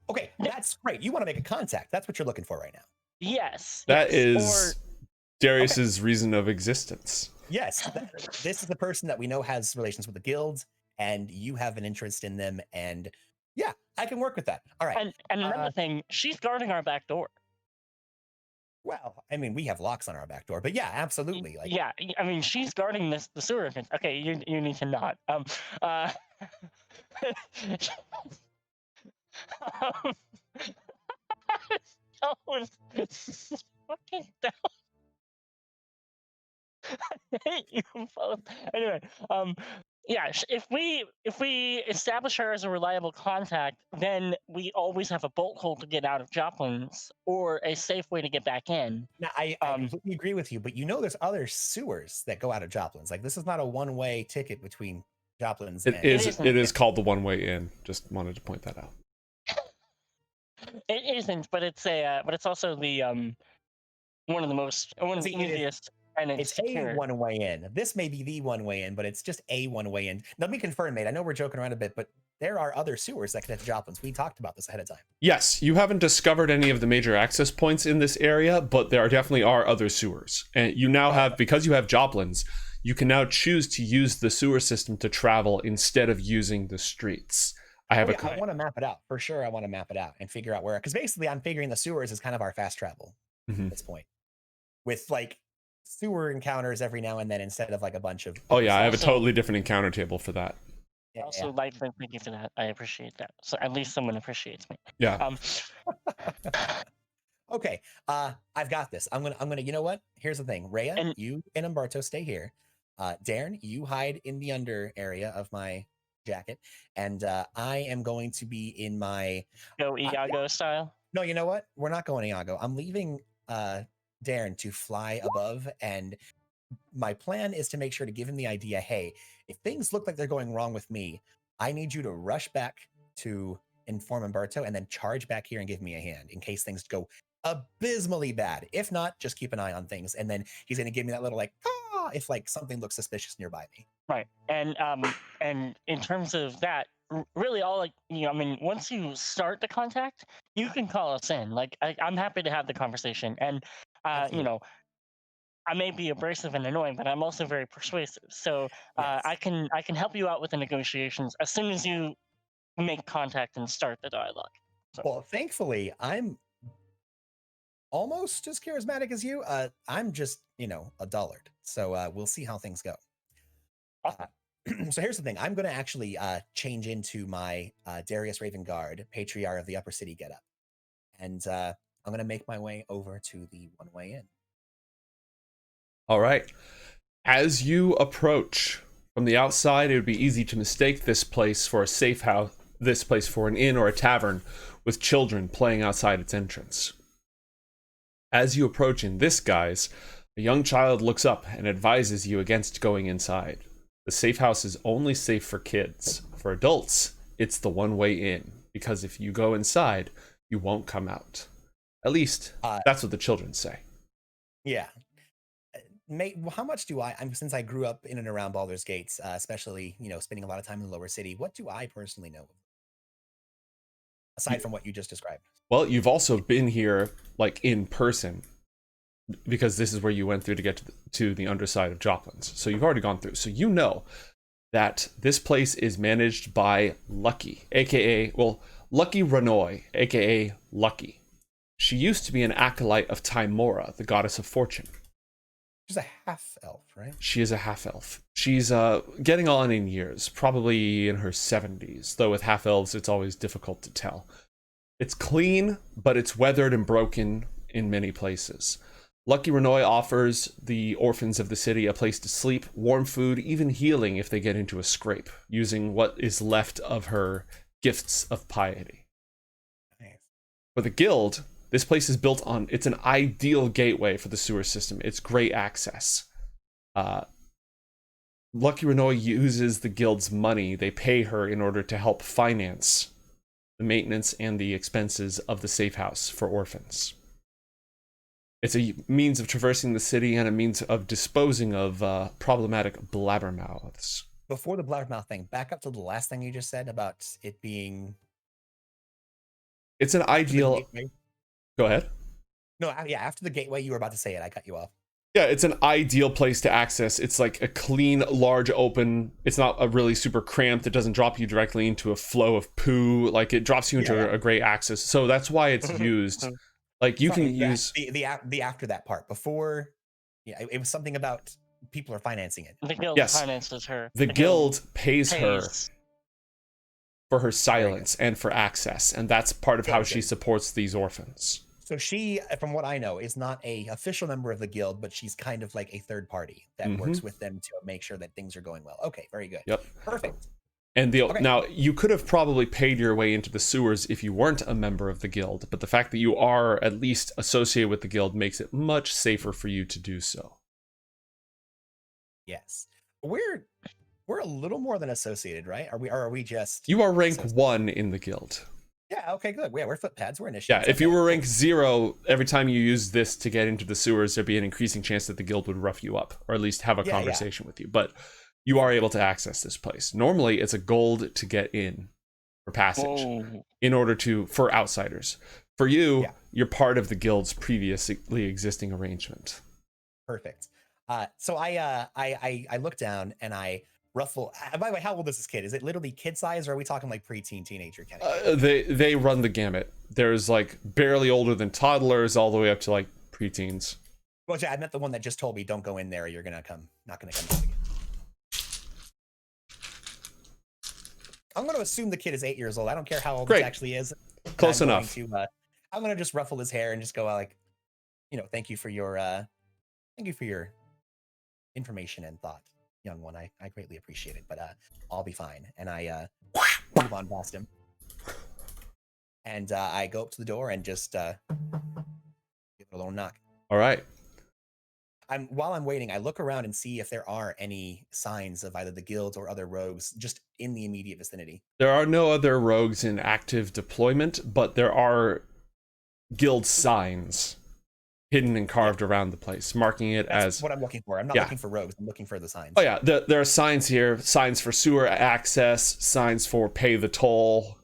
Okay, that's great. You want to make a contact. That's what you're looking for right now. yes, That yes, is Darius's reason of existence. Yes, this is the person that we know has relations with the guilds, and you have an interest in them. And yeah, I can work with that. All right. and another thing, she's guarding our back door. Well, I mean, we have locks on our back door, but yeah, absolutely. Like, Yeah, I mean, she's guarding the sewer entrance. Okay, you need to not. Uh, um, oh, fucking I hate you both. Anyway, yeah, if we establish her as a reliable contact, then we always have a bolt hole to get out of Joplin's or a safe way to get back in. now I completely agree with you, but there's other sewers that go out of Joplin's. Like, this is not a one-way ticket between Joplin's It and is. It is called the one way in. Just wanted to point that out. It isn't, but it's also the one of the See, easiest and it's it's a secure. one-way in. This may be the one-way in, but it's just a one-way in. Let me confirm, mate. I know we're joking around a bit, but there are other sewers that connect to Joplin's. We talked about this ahead of time. Yes, you haven't discovered any of the major access points in this area, but there definitely are other sewers. And you now have, because you have Joplin's, you can now choose to use the sewer system to travel instead of using the streets. I want to map it out for sure. I want to map it out and figure out where, because basically I'm figuring the sewers is kind of our fast travel at this point, with like sewer encounters every now and then instead of like a bunch of. Oh yeah, I have a totally different encounter table for that. Yeah, Also, Lightfoot, thank you for that. I appreciate that. So at least someone appreciates me. Yeah. Okay, I've got this. I'm gonna. You know what? Here's the thing, Rhea, you and Umbarto stay here. Darren, you hide in the under area of my jacket, and I am going to be in my Go Iago style. No, you know what? We're not going Iago. I'm leaving Darren to fly above, and my plan is to make sure to give him the idea, hey, if things look like they're going wrong with me, I need you to rush back to inform Umberto and then charge back here and give me a hand in case things go abysmally bad. If not, just keep an eye on things. And then he's going to give me that little like, if like something looks suspicious nearby me. Right. And in terms of that, really all like, I mean, once you start the contact, you can call us in. Like I'm happy to have the conversation. And I may be abrasive and annoying, but I'm also very persuasive. So Yes. I can help you out with the negotiations as soon as you make contact and start the dialogue. So. Well, thankfully, I'm almost as charismatic as you. I'm just, a dullard. So we'll see how things go. So here's the thing. I'm going to actually change into my Darius Raven Guard, Patriarch of the Upper City getup. And I'm going to make my way over to the one-way in. All right. As you approach from the outside, it would be easy to mistake this place for a safe house, this place for an inn or a tavern with children playing outside its entrance. As you approach in this guise, a young child looks up and advises you against going inside. The safe house is only safe for kids. For adults, it's the one-way in, because if you go inside, you won't come out. At least, that's what the children say. Yeah. how much do since I grew up in and around Baldur's Gates, especially, spending a lot of time in the lower city, what do I personally know aside from what you just described? Well, you've also been here like in person, because this is where you went through to get to the underside of Joplin's. So you've already gone through. So you know that this place is managed by Lucky, aka Lucky Renoy, aka Lucky. She used to be an acolyte of Timora, the goddess of fortune. She's a half elf, right? She is a half elf. She's getting on in years, probably in her 70s, though with half elves it's always difficult to tell. It's clean, but it's weathered and broken in many places. Lucky Renoy offers the orphans of the city a place to sleep, warm food, even healing if they get into a scrape, using what is left of her gifts of piety. Nice. For the guild, this place is built on, it's an ideal gateway for the sewer system. It's great access. Lucky Renoy uses the guild's money. They pay her in order to help finance the maintenance and the expenses of the safe house for orphans. It's a means of traversing the city and a means of disposing of problematic blabbermouths. Before the blabbermouth thing, back up to the last thing you just said about it being... It's an ideal... Go ahead. No, after the gateway, you were about to say it. I cut you off. Yeah, it's an ideal place to access. It's like a clean, large, open. It's not a really super cramped. It doesn't drop you directly into a flow of poo. Like, it drops you into a great access. So that's why it's used. Like, you can use... The after that part. Before, it was something about people are financing it. The guild finances her. The guild pays her for her silence and for access. And that's part of how she supports these orphans. So she, from what I know, is not a official member of the guild, but she's kind of like a third party that works with them to make sure that things are going well. Okay, very good. Yep. Perfect. And now, you could have probably paid your way into the sewers if you weren't a member of the guild, but the fact that you are at least associated with the guild makes it much safer for you to do so. Yes. We're a little more than associated, right? Are we just... You are rank 1 in the guild. Yeah, okay, good. Yeah, we're footpads, we're initiates. Yeah, if you were rank 0, every time you use this to get into the sewers, there'd be an increasing chance that the guild would rough you up, or at least have a conversation with you. But you are able to access this place. Normally, it's a gold to get in for passage in order for outsiders. For you, you're part of the guild's previously existing arrangement. Perfect. So I look down and I ruffle. By the way, how old is this kid? Is it literally kid size, or are we talking like preteen, teenager kind of? They run the gamut. There's like barely older than toddlers, all the way up to like preteens. Well, I met the one that just told me, "Don't go in there. You're not gonna come out again." I'm going to assume the kid is 8 years old. I don't care how old he actually is. Close enough. I'm going to just ruffle his hair and just go like, thank you for your information and thought, young one. I greatly appreciate it, but I'll be fine. And I move on past him. And I go up to the door and just give it a little knock. All right. While I'm waiting, I look around and see if there are any signs of either the guilds or other rogues just in the immediate vicinity. There are no other rogues in active deployment, but there are guild signs hidden and carved around the place, marking it as what I'm looking for. I'm not looking for rogues. I'm looking for the signs. Oh yeah, there are signs here. Signs for sewer access, signs for pay the toll,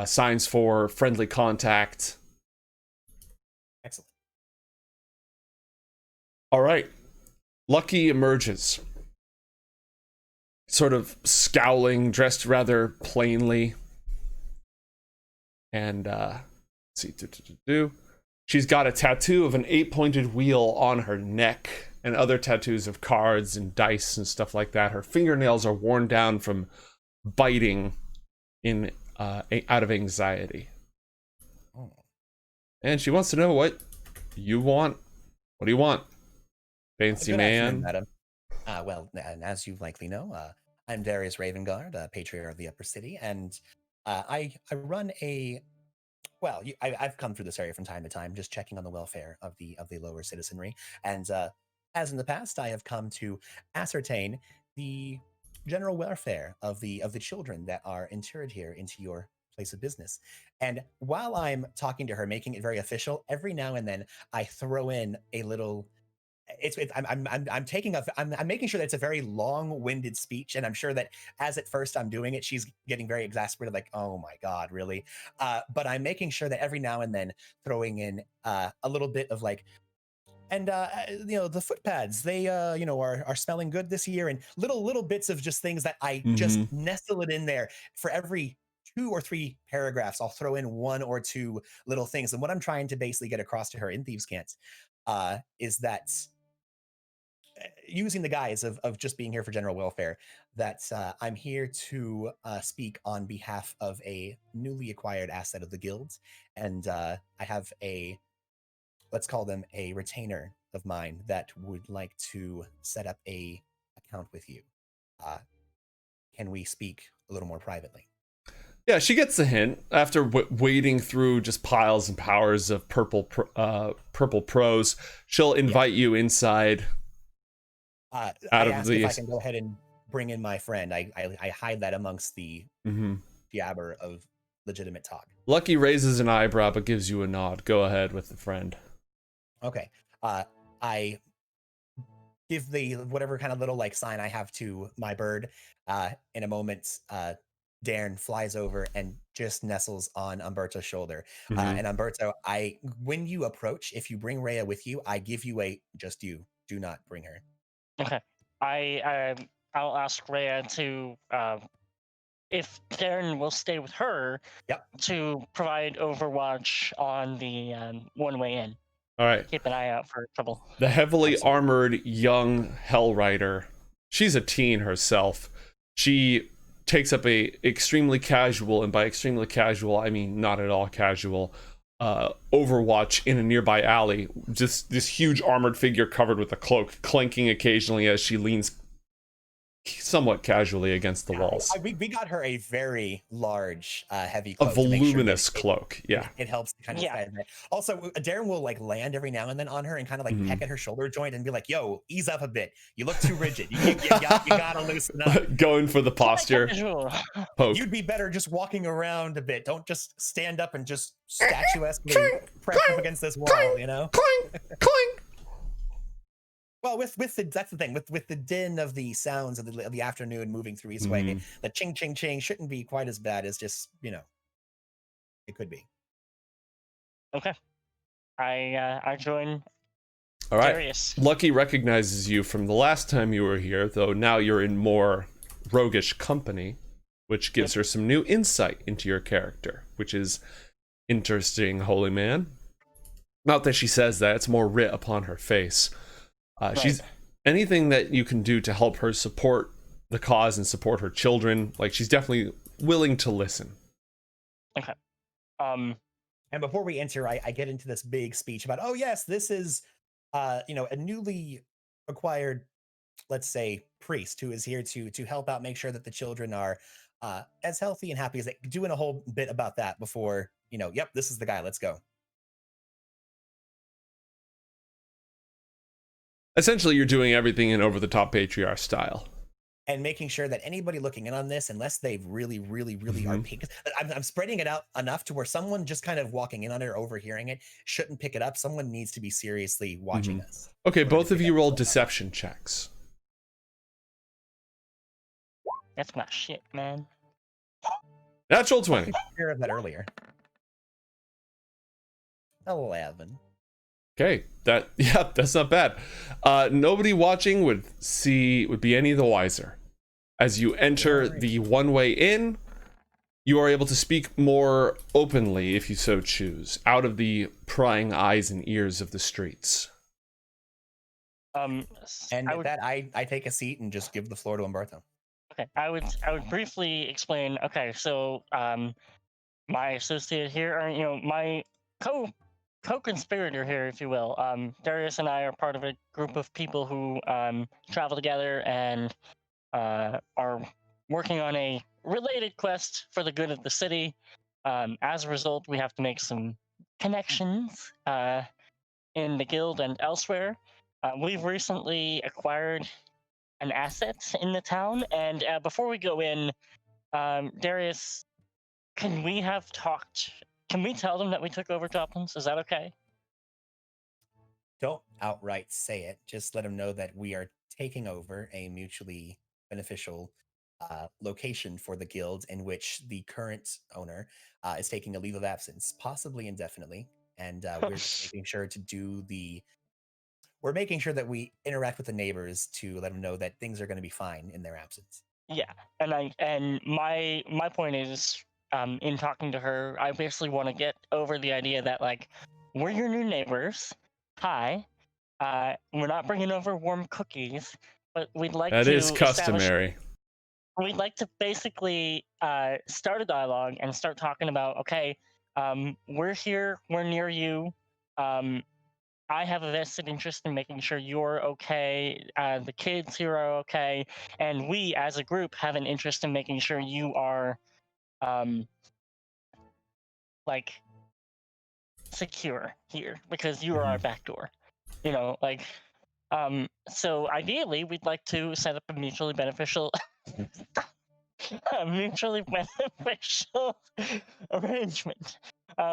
signs for friendly contact. Excellent. All right. Lucky emerges, sort of scowling, dressed rather plainly. And let's see, she's got a tattoo of an 8-pointed wheel on her neck, and other tattoos of cards and dice and stuff like that. Her fingernails are worn down from biting out of anxiety. Oh. And she wants to know what you want. What do you want? Fancy man. Madam. Well, as you likely know, I'm Darius Ravengard, patriarch of the Upper City, and I run a... Well, I've come through this area from time to time, just checking on the welfare of the lower citizenry, and as in the past, I have come to ascertain the general welfare of the children that are interred here into your place of business. And while I'm talking to her, making it very official, every now and then I throw in a little I'm taking I'm making sure that it's a very long-winded speech, and I'm sure that as at first I'm doing it, she's getting very exasperated, like, oh my god, really? But I'm making sure that every now and then throwing in a little bit of like, and the footpads, they are smelling good this year, and little bits of just things that I just Mm-hmm. nestle it in there for every 2 or 3 paragraphs. I'll throw in 1 or 2 little things, and what I'm trying to basically get across to her in Thieves' Cant is that using the guise of just being here for general welfare, that I'm here to speak on behalf of a newly acquired asset of the guild, and I have a, let's call them a retainer of mine that would like to set up a account with you. Uh, can we speak a little more privately? Yeah, she gets the hint after wading through just piles and powers of purple prose. She'll invite you inside. I Out of ask if I these. can go ahead and bring in my friend. I hide that amongst the Mm-hmm. jabber of legitimate talk. Lucky raises an eyebrow but gives you a nod. Go ahead with the friend. Okay. I give the whatever kind of little like sign I have to my bird. In a moment, Darren flies over and just nestles on Umberto's shoulder. Mm-hmm. And Umberto, when you approach, if you bring Rhea with you, I give you a just you. Do not bring her. Okay. I'll ask Rhea to if Darren will stay with her. Yep. To provide overwatch on the one way in. All right. Keep an eye out for trouble. The heavily Absolutely. armored young Hell Rider. She's a teen herself. She takes up a extremely casual, and by extremely casual I mean not at all casual, overwatch in a nearby alley. Just this huge armored figure covered with a cloak, clanking occasionally as she leans somewhat casually against the walls. We got her a very large, heavy A cloak. To make sure voluminous cloak. Yeah. It helps kind of Yeah. size it. Also, Darren will like land every now and then on her and kind of like Mhm. peck at her shoulder joint and be like, "Yo, ease up a bit. You look too rigid. You gotta loosen up. Going for the posture. Casual. Poke. You'd be better just walking around a bit. Don't just stand up and just statuesquely press up against this wall. You know." Clink, clink. Well, with the that's the thing with the din of the sounds of the afternoon moving through Eastway, Mhm. the ching ching ching shouldn't be quite as bad as just it could be. Okay. I join All right. Darius. Lucky recognizes you from the last time you were here, though now you're in more roguish company, which gives her some new insight into your character, which is interesting, holy man. Not that she says that, it's more writ upon her face. She's anything that you can do to help her support the cause and support her children. Like, she's definitely willing to listen. Okay. And before we enter, I get into this big speech about, oh yes, this is a newly acquired, let's say, priest who is here to help out, make sure that the children are as healthy and happy as they, doing a whole bit about that before, yep, this is the guy, let's go. Essentially, you're doing everything in over-the-top patriarch style. And making sure that anybody looking in on this, unless they really Mhm. are picking, I'm spreading it out enough to where someone just kind of walking in on it or overhearing it shouldn't pick it up. Someone needs to be seriously watching us. Okay, in order both to of pick you up roll on that. deception checks. That's my shit, man. Natural I 20. took care of that earlier. 11. Okay, that's not bad. Nobody watching would be any the wiser. As you enter the one-way in, you are able to speak more openly, if you so choose, out of the prying eyes and ears of the streets. And I take a seat and just give the floor to Umbarto. Okay, I would briefly explain. Okay, so my associate here, or my co-conspirator here, if you will. Darius and I are part of a group of people who travel together and are working on a related quest for the good of the city. As a result, we have to make some connections in the guild and elsewhere. We've recently acquired an asset in the town, and before we go in, Darius, can we tell them that we took over Joplins? Is that okay? Don't outright say it. Just let them know that we are taking over a mutually beneficial location for the guild in which the current owner is taking a leave of absence, possibly indefinitely. And we're just making sure to do the. We're making sure that we interact with the neighbors to let them know that things are going to be fine in their absence. Yeah, and my point is, in talking to her, I basically want to get over the idea that like we're your new neighbors. Hi, we're not bringing over warm cookies, but we'd like That is to establish. customary. We'd like to basically start a dialogue and start talking about, okay, we're here, we're near you. Um, I have a vested interest in making sure you're okay, the kids here are okay, and we as a group have an interest in making sure you are um, like secure here because you are our back door. You know, like so ideally we'd like to set up a mutually beneficial a mutually beneficial arrangement.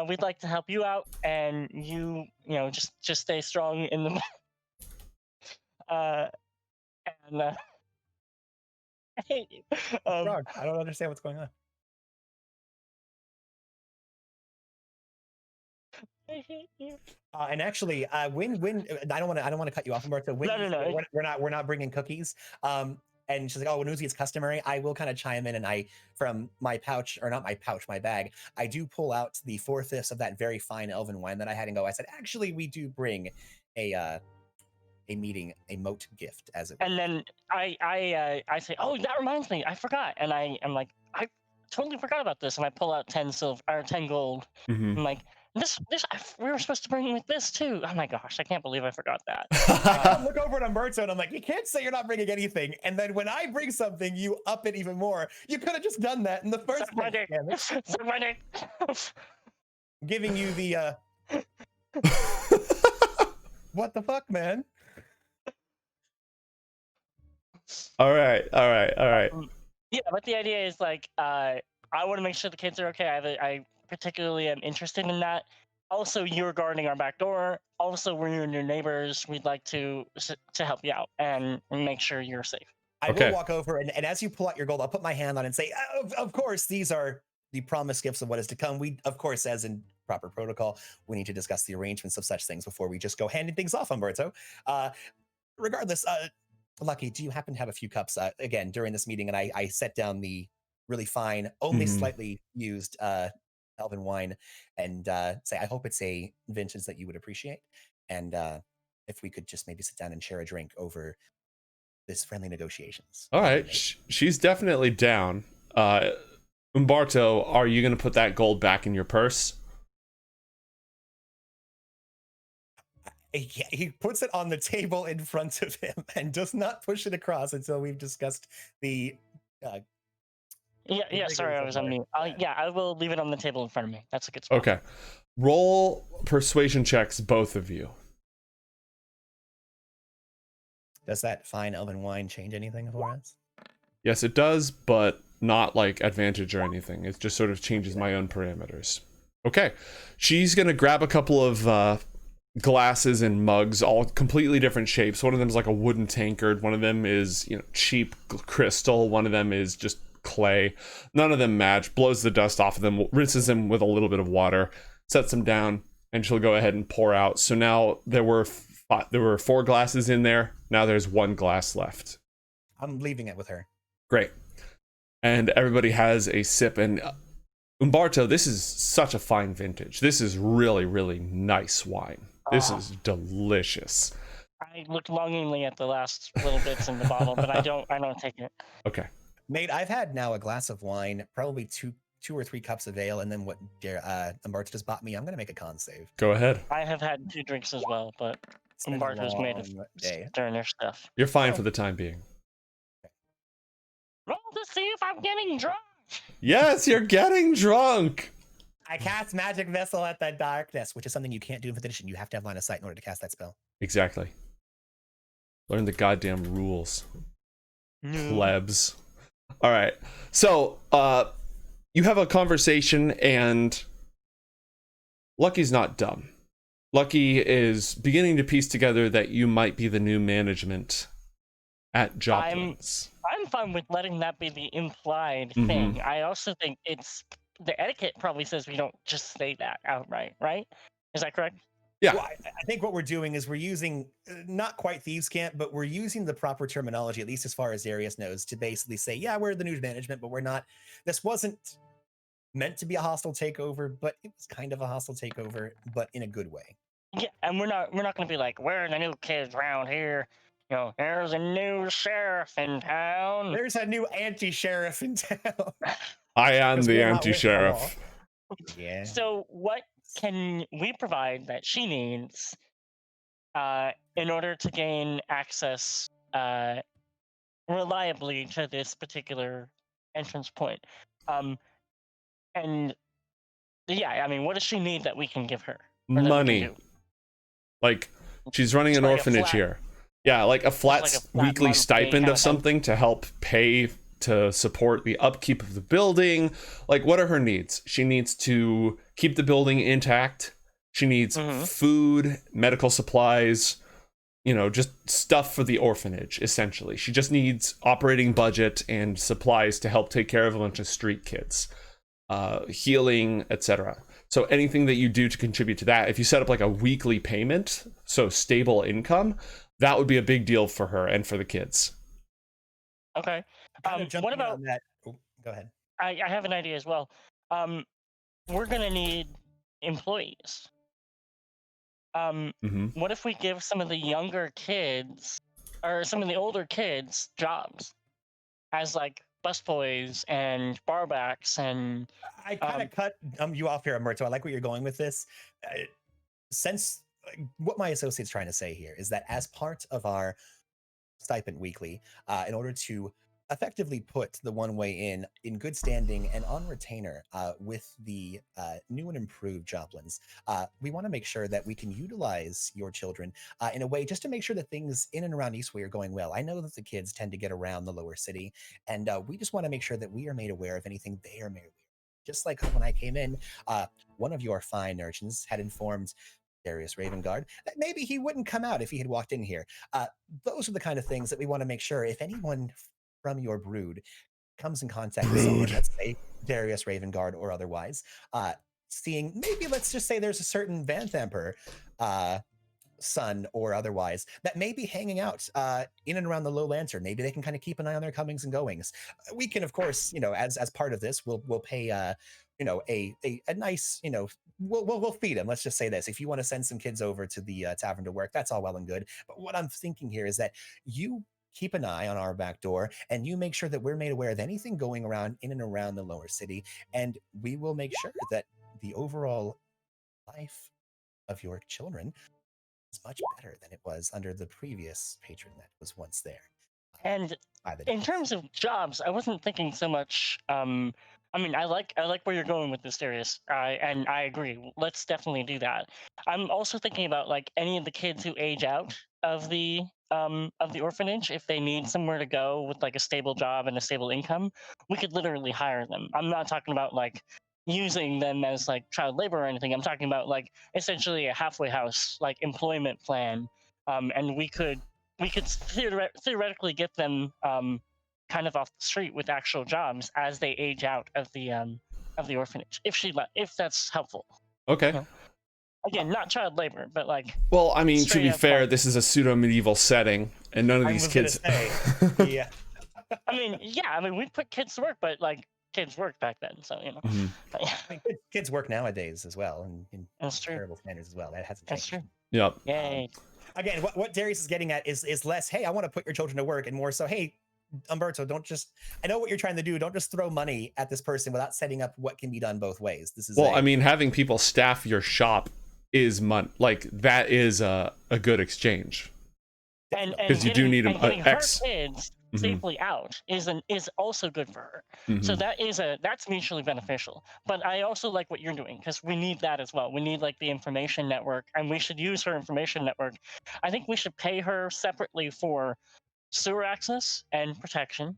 We'd like to help you out, and you know, just stay strong in the uh, and I hate you. Frog, I don't understand what's going on. I hate you. And actually, when I don't want to cut you off, Umbarto. When No. we're not bringing cookies. And she's like, oh, when Uzi, it's customary. I will kind of chime in, and I from my pouch, or not my pouch, my bag, I do pull out the 4/5 of that very fine elven wine that I had and go. I said, actually, we do bring a moat gift, as it were. And then I say, oh, that reminds me, I forgot, and I'm like, I totally forgot about this, and I pull out 10 silver or 10 gold. Mhm. I'm like, we were supposed to bring with this too. Oh my gosh, I can't believe I forgot that. I look over at Umberto and I'm like, you can't say you're not bringing anything. And then when I bring something, you up it even more. You could have just done that in the first Suck my place. dick. Damn it. Suck my dick. Giving you the what the fuck, man? All right. Yeah, but the idea is like, I want to make sure the kids are okay. I particularly am interested in that. Also, you're guarding our back door. Also, we're your new neighbors. We'd like to help you out and make sure you're safe. I Okay. will walk over and as you pull out your gold, I'll put my hand on it and say, of course, these are the promised gifts of what is to come. We, of course, as in proper protocol, we need to discuss the arrangements of such things before we just go handing things off, Umberto. Regardless, Lucky, do you happen to have a few cups again during this meeting? And I set down the really fine, only slightly used elven wine and say, I hope it's a vintage that you would appreciate. And if we could just maybe sit down and share a drink over this friendly negotiations. All right. She's definitely down. Umbarto, are you going to put that gold back in your purse? Yeah, he puts it on the table in front of him and does not push it across until we've discussed the. Yeah. Sorry, I was on mute. Yeah, I will leave it on the table in front of me. That's a good spot. Okay. Roll persuasion checks, both of you. Does that fine elven wine change anything for us? Yes, it does, but not like advantage or anything. It just sort of changes my own parameters. Okay. She's going to grab a couple of glasses and mugs, all completely different shapes. One of them is like a wooden tankard. One of them is, cheap crystal. One of them is just clay. None of them match. Blows the dust off of them, rinses them with a little bit of water, sets them down, and she'll go ahead and pour out. So now there were 4 glasses in there. Now there's 1 glass left. I'm leaving it with her. Great. And everybody has a sip. And Umbarto, this is such a fine vintage. This is really, really nice wine. This is delicious. I look longingly at the last little bits in the bottle, but I don't take it. Okay. Mate, I've had now a glass of wine, probably two or 3 cups of ale, and then what Umbarto just bought me. I'm gonna make a con save. Go ahead. I have had 2 drinks as well, but Umbarto's made of day. sterner stuff. You're fine for the time being. Roll to see if I'm getting drunk. Yes, you're getting drunk. I cast Magic Vessel at the darkness, which is something you can't do in 5th edition. You have to have line of sight in order to cast that spell. Exactly. Learn the goddamn rules. Plebs. All right. So, you have a conversation, and Lucky's not dumb. Lucky is beginning to piece together that you might be the new management at Joplin's. I'm fine with letting that be the implied Mhm. thing. I also think the etiquette probably says we don't just say that outright, right? Is that correct? Yeah. Well, I think what we're doing is we're using not quite thieves' camp, but we're using the proper terminology, at least as far as Darius knows, to basically say, yeah, we're the news management, but we're not. This wasn't meant to be a hostile takeover, but it was kind of a hostile takeover, but in a good way. Yeah, and we're not gonna be like, we're the new kids around here. You know, there's a new sheriff in town. There's a new anti-sheriff in town. I am 'Cause the we're not with the law. anti-sheriff. Yeah. So what can we provide that she needs in order to gain access reliably to this particular entrance point? And yeah, I mean, what does she need that we can give her? Or that we can Money. do? Like, she's running an Like a orphanage flat- here. Yeah, like a flat, like a flat weekly monthly stipend kinda of something to help pay to support the upkeep of the building. Like, what are her needs? She needs to keep the building intact. She needs food, medical supplies, you know, just stuff for the orphanage, essentially. She just needs operating budget and supplies to help take care of a bunch of street kids, healing, etc. So anything that you do to contribute to that, if you set up like a weekly payment, so stable income, that would be a big deal for her and for the kids. Okay. Kind of jumping What in about? on that? Oh, go ahead. I have an idea as well. We're gonna need employees. What if we give some of the younger kids or some of the older kids jobs as like busboys and barbacks and I kind of cut you off here, Umberto. I like where you're going with this. Since what my associate's trying to say here is that as part of our stipend weekly, in order to effectively put the one way in good standing and on retainer with the new and improved Joplins, we want to make sure that we can utilize your children in a way just to make sure that things in and around Eastway are going well. I know that the kids tend to get around the lower city, and we just want to make sure that we are made aware of anything they are made aware of. Just like when I came in, one of your fine urchins had informed Darius Ravengard that maybe he wouldn't come out if he had walked in here. Those are the kind of things that we want to make sure if anyone from your brood comes in contact with someone, let's say Darius Ravengard or otherwise, seeing maybe let's just say there's a certain Van Thamper son or otherwise that may be hanging out in and around the Low Lantern. Maybe they can kind of keep an eye on their comings and goings. We can, of course, as part of this, we'll pay a nice, we'll feed them. Let's just say this: if you want to send some kids over to the tavern to work, that's all well and good. But what I'm thinking here is that you keep an eye on our back door and you make sure that we're made aware of anything going around in and around the lower city, and we will make sure that the overall life of your children is much better than it was under the previous patron that was once there. And in terms of jobs, I wasn't thinking so much. I mean, I like where you're going with this, Darius, and I agree. Let's definitely do that. I'm also thinking about like any of the kids who age out of the orphanage. If they need somewhere to go with like a stable job and a stable income, we could literally hire them. I'm not talking about like using them as like child labor or anything. I'm talking about like essentially a halfway house like employment plan. And we could theoretically get them kind of off the street with actual jobs as they age out of the orphanage, if that's helpful. Okay. You know? Again, not child labor, but like. Well, I mean, to be fair, like, this is a pseudo-medieval setting, and none of these kids. Yeah. I mean, we put kids to work, but like kids worked back then, so Mm-hmm. But, yeah. I mean, kids work nowadays as well, and in That's true. terrible standards as well. That hasn't That's changed. true. Yep. Yay. Again, what Darius is getting at is less, hey, I want to put your children to work, and more so, hey, Umberto, I know what you're trying to do. Don't just throw money at this person without setting up what can be done both ways. This is I mean, having people staff your shop is like that is a good exchange. And because you do need them getting her kids safely out is also good for her. So that's mutually beneficial. But I also like what you're doing because we need that as well. We need like the information network, and we should use her information network. I think we should pay her separately for sewer access and protection,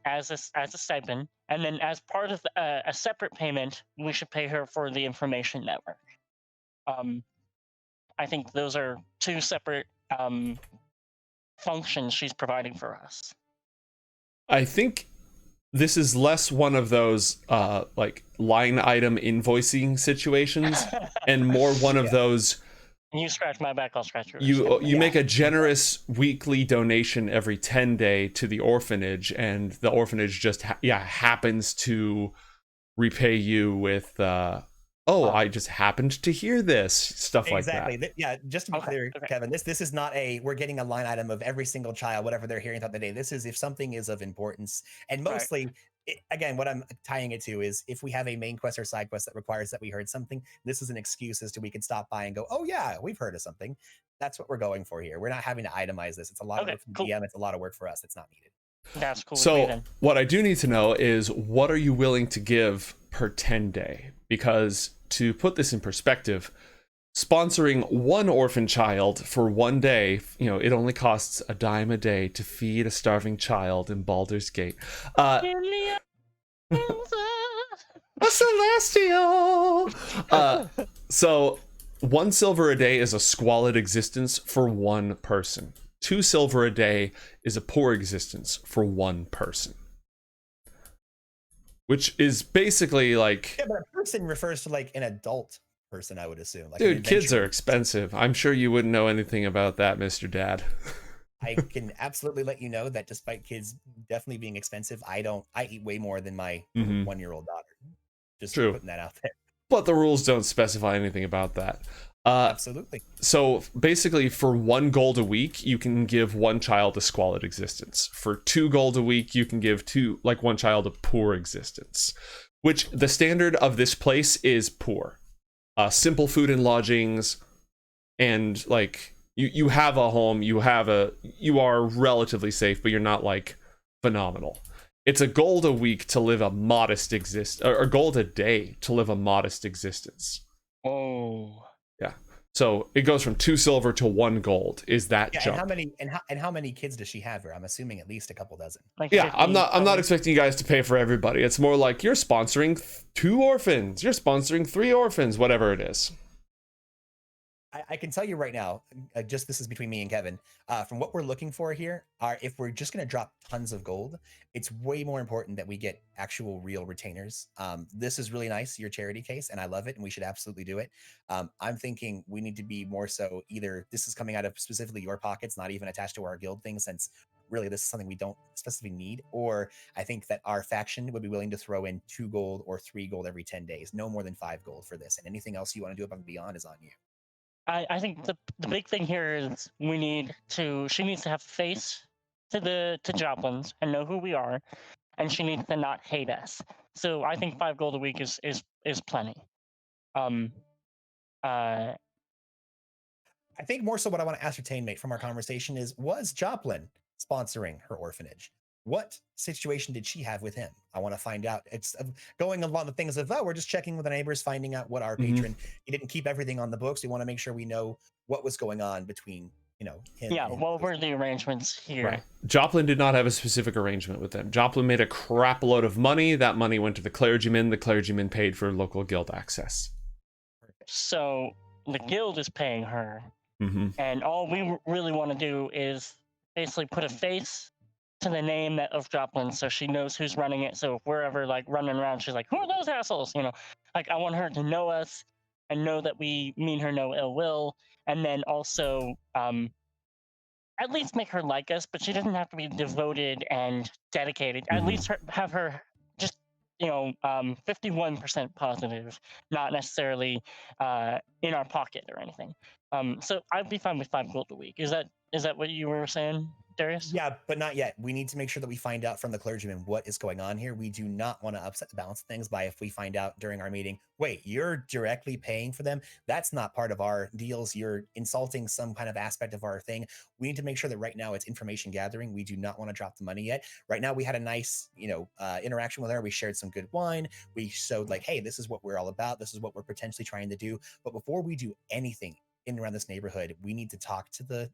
as a stipend, and then as part of a separate payment, we should pay her for the information network. I think those are two separate functions she's providing for us. I think this is less one of those like line item invoicing situations and more one of those You scratch my back, I'll scratch yours. you make a generous weekly donation every 10 day to the orphanage, and the orphanage just happens to repay you with I just happened to hear this stuff exactly. like that. Yeah, just to be clear, Kevin, this is not a we're getting a line item of every single child, whatever they're hearing throughout the day. This is if something is of importance, and mostly again, what I'm tying it to is if we have a main quest or side quest that requires that we heard something, this is an excuse as to we can stop by and go, oh yeah, we've heard of something. That's what we're going for here. We're not having to itemize this. It's a lot of work for the DM. It's a lot of work for us. It's not needed. That's cool. So what I do need to know is, what are you willing to give per 10 day? Because to put this in perspective, sponsoring one orphan child for 1 day, it only costs $0.10 a day to feed a starving child in Baldur's Gate. A celestial. So 1 silver a day is a squalid existence for one person. 2 silver a day is a poor existence for one person. Which is basically like... Yeah, but a person refers to like an adult person, I would assume. Like, dude, kids are expensive. I'm sure you wouldn't know anything about that, Mr. Dad. I can absolutely let you know that despite kids definitely being expensive, I eat way more than my 1-year-old daughter. Just putting that out there. But the rules don't specify anything about that. Absolutely. So basically, for 1 gold a week, you can give one child a squalid existence. For 2 gold a week, you can give one child a poor existence. Which the standard of this place is poor. Simple food and lodgings, and like you have a home, you are relatively safe, but you're not like phenomenal. It's a gold a week to live a modest or gold a day to live a modest existence. Oh. Yeah. So it goes from 2 silver to 1 gold. Is that jump? And how many kids does she have here? I'm assuming at least a couple dozen. Like yeah, I'm not expecting you guys to pay for everybody. It's more like you're sponsoring 2 orphans, you're sponsoring 3 orphans, whatever it is. I can tell you right now, just this is between me and Kevin, from what we're looking for here, if we're just going to drop tons of gold, it's way more important that we get actual real retainers. This is really nice, your charity case, and I love it, and we should absolutely do it. I'm thinking we need to be more so either this is coming out of specifically your pockets, not even attached to our guild thing, since really this is something we don't specifically need, or I think that our faction would be willing to throw in 2 gold or 3 gold every 10 days, no more than 5 gold for this, and anything else you want to do above and beyond is on you. I think the big thing here is she needs to have face to Joplins and know who we are, and she needs to not hate us. So I think 5 gold a week is plenty. I think more so what I want to ascertain, mate, from our conversation is, was Joplin sponsoring her orphanage? What situation did she have with him? I want to find out. It's going along the things of, we're just checking with the neighbors, finding out what our patron, he didn't keep everything on the books. We want to make sure we know what was going on between, him. Yeah, what were the arrangements here? Right. Joplin did not have a specific arrangement with them. Joplin made a crap load of money. That money went to the clergyman. The clergyman paid for local guild access. So the guild is paying her. And all we really want to do is basically put a face to the name of Joplin, so she knows who's running it. So if we're ever like running around, she's like, who are those assholes? Like I want her to know us and know that we mean her no ill will, and then also at least make her like us, but she doesn't have to be devoted and dedicated. At least have her just 51% positive, not necessarily in our pocket or anything. So I'd be fine with 5 gold a week. Is that what you were saying, Darius? Yeah, but not yet. We need to make sure that we find out from the clergyman what is going on here. We do not want to upset the balance of things by if we find out during our meeting, wait, you're directly paying for them. That's not part of our deals. You're insulting some kind of aspect of our thing. We need to make sure that right now it's information gathering. We do not want to drop the money yet. Right now we had a nice, interaction with her. We shared some good wine. We showed like, hey, this is what we're all about. This is what we're potentially trying to do. But before we do anything in and around this neighborhood, we need to talk to the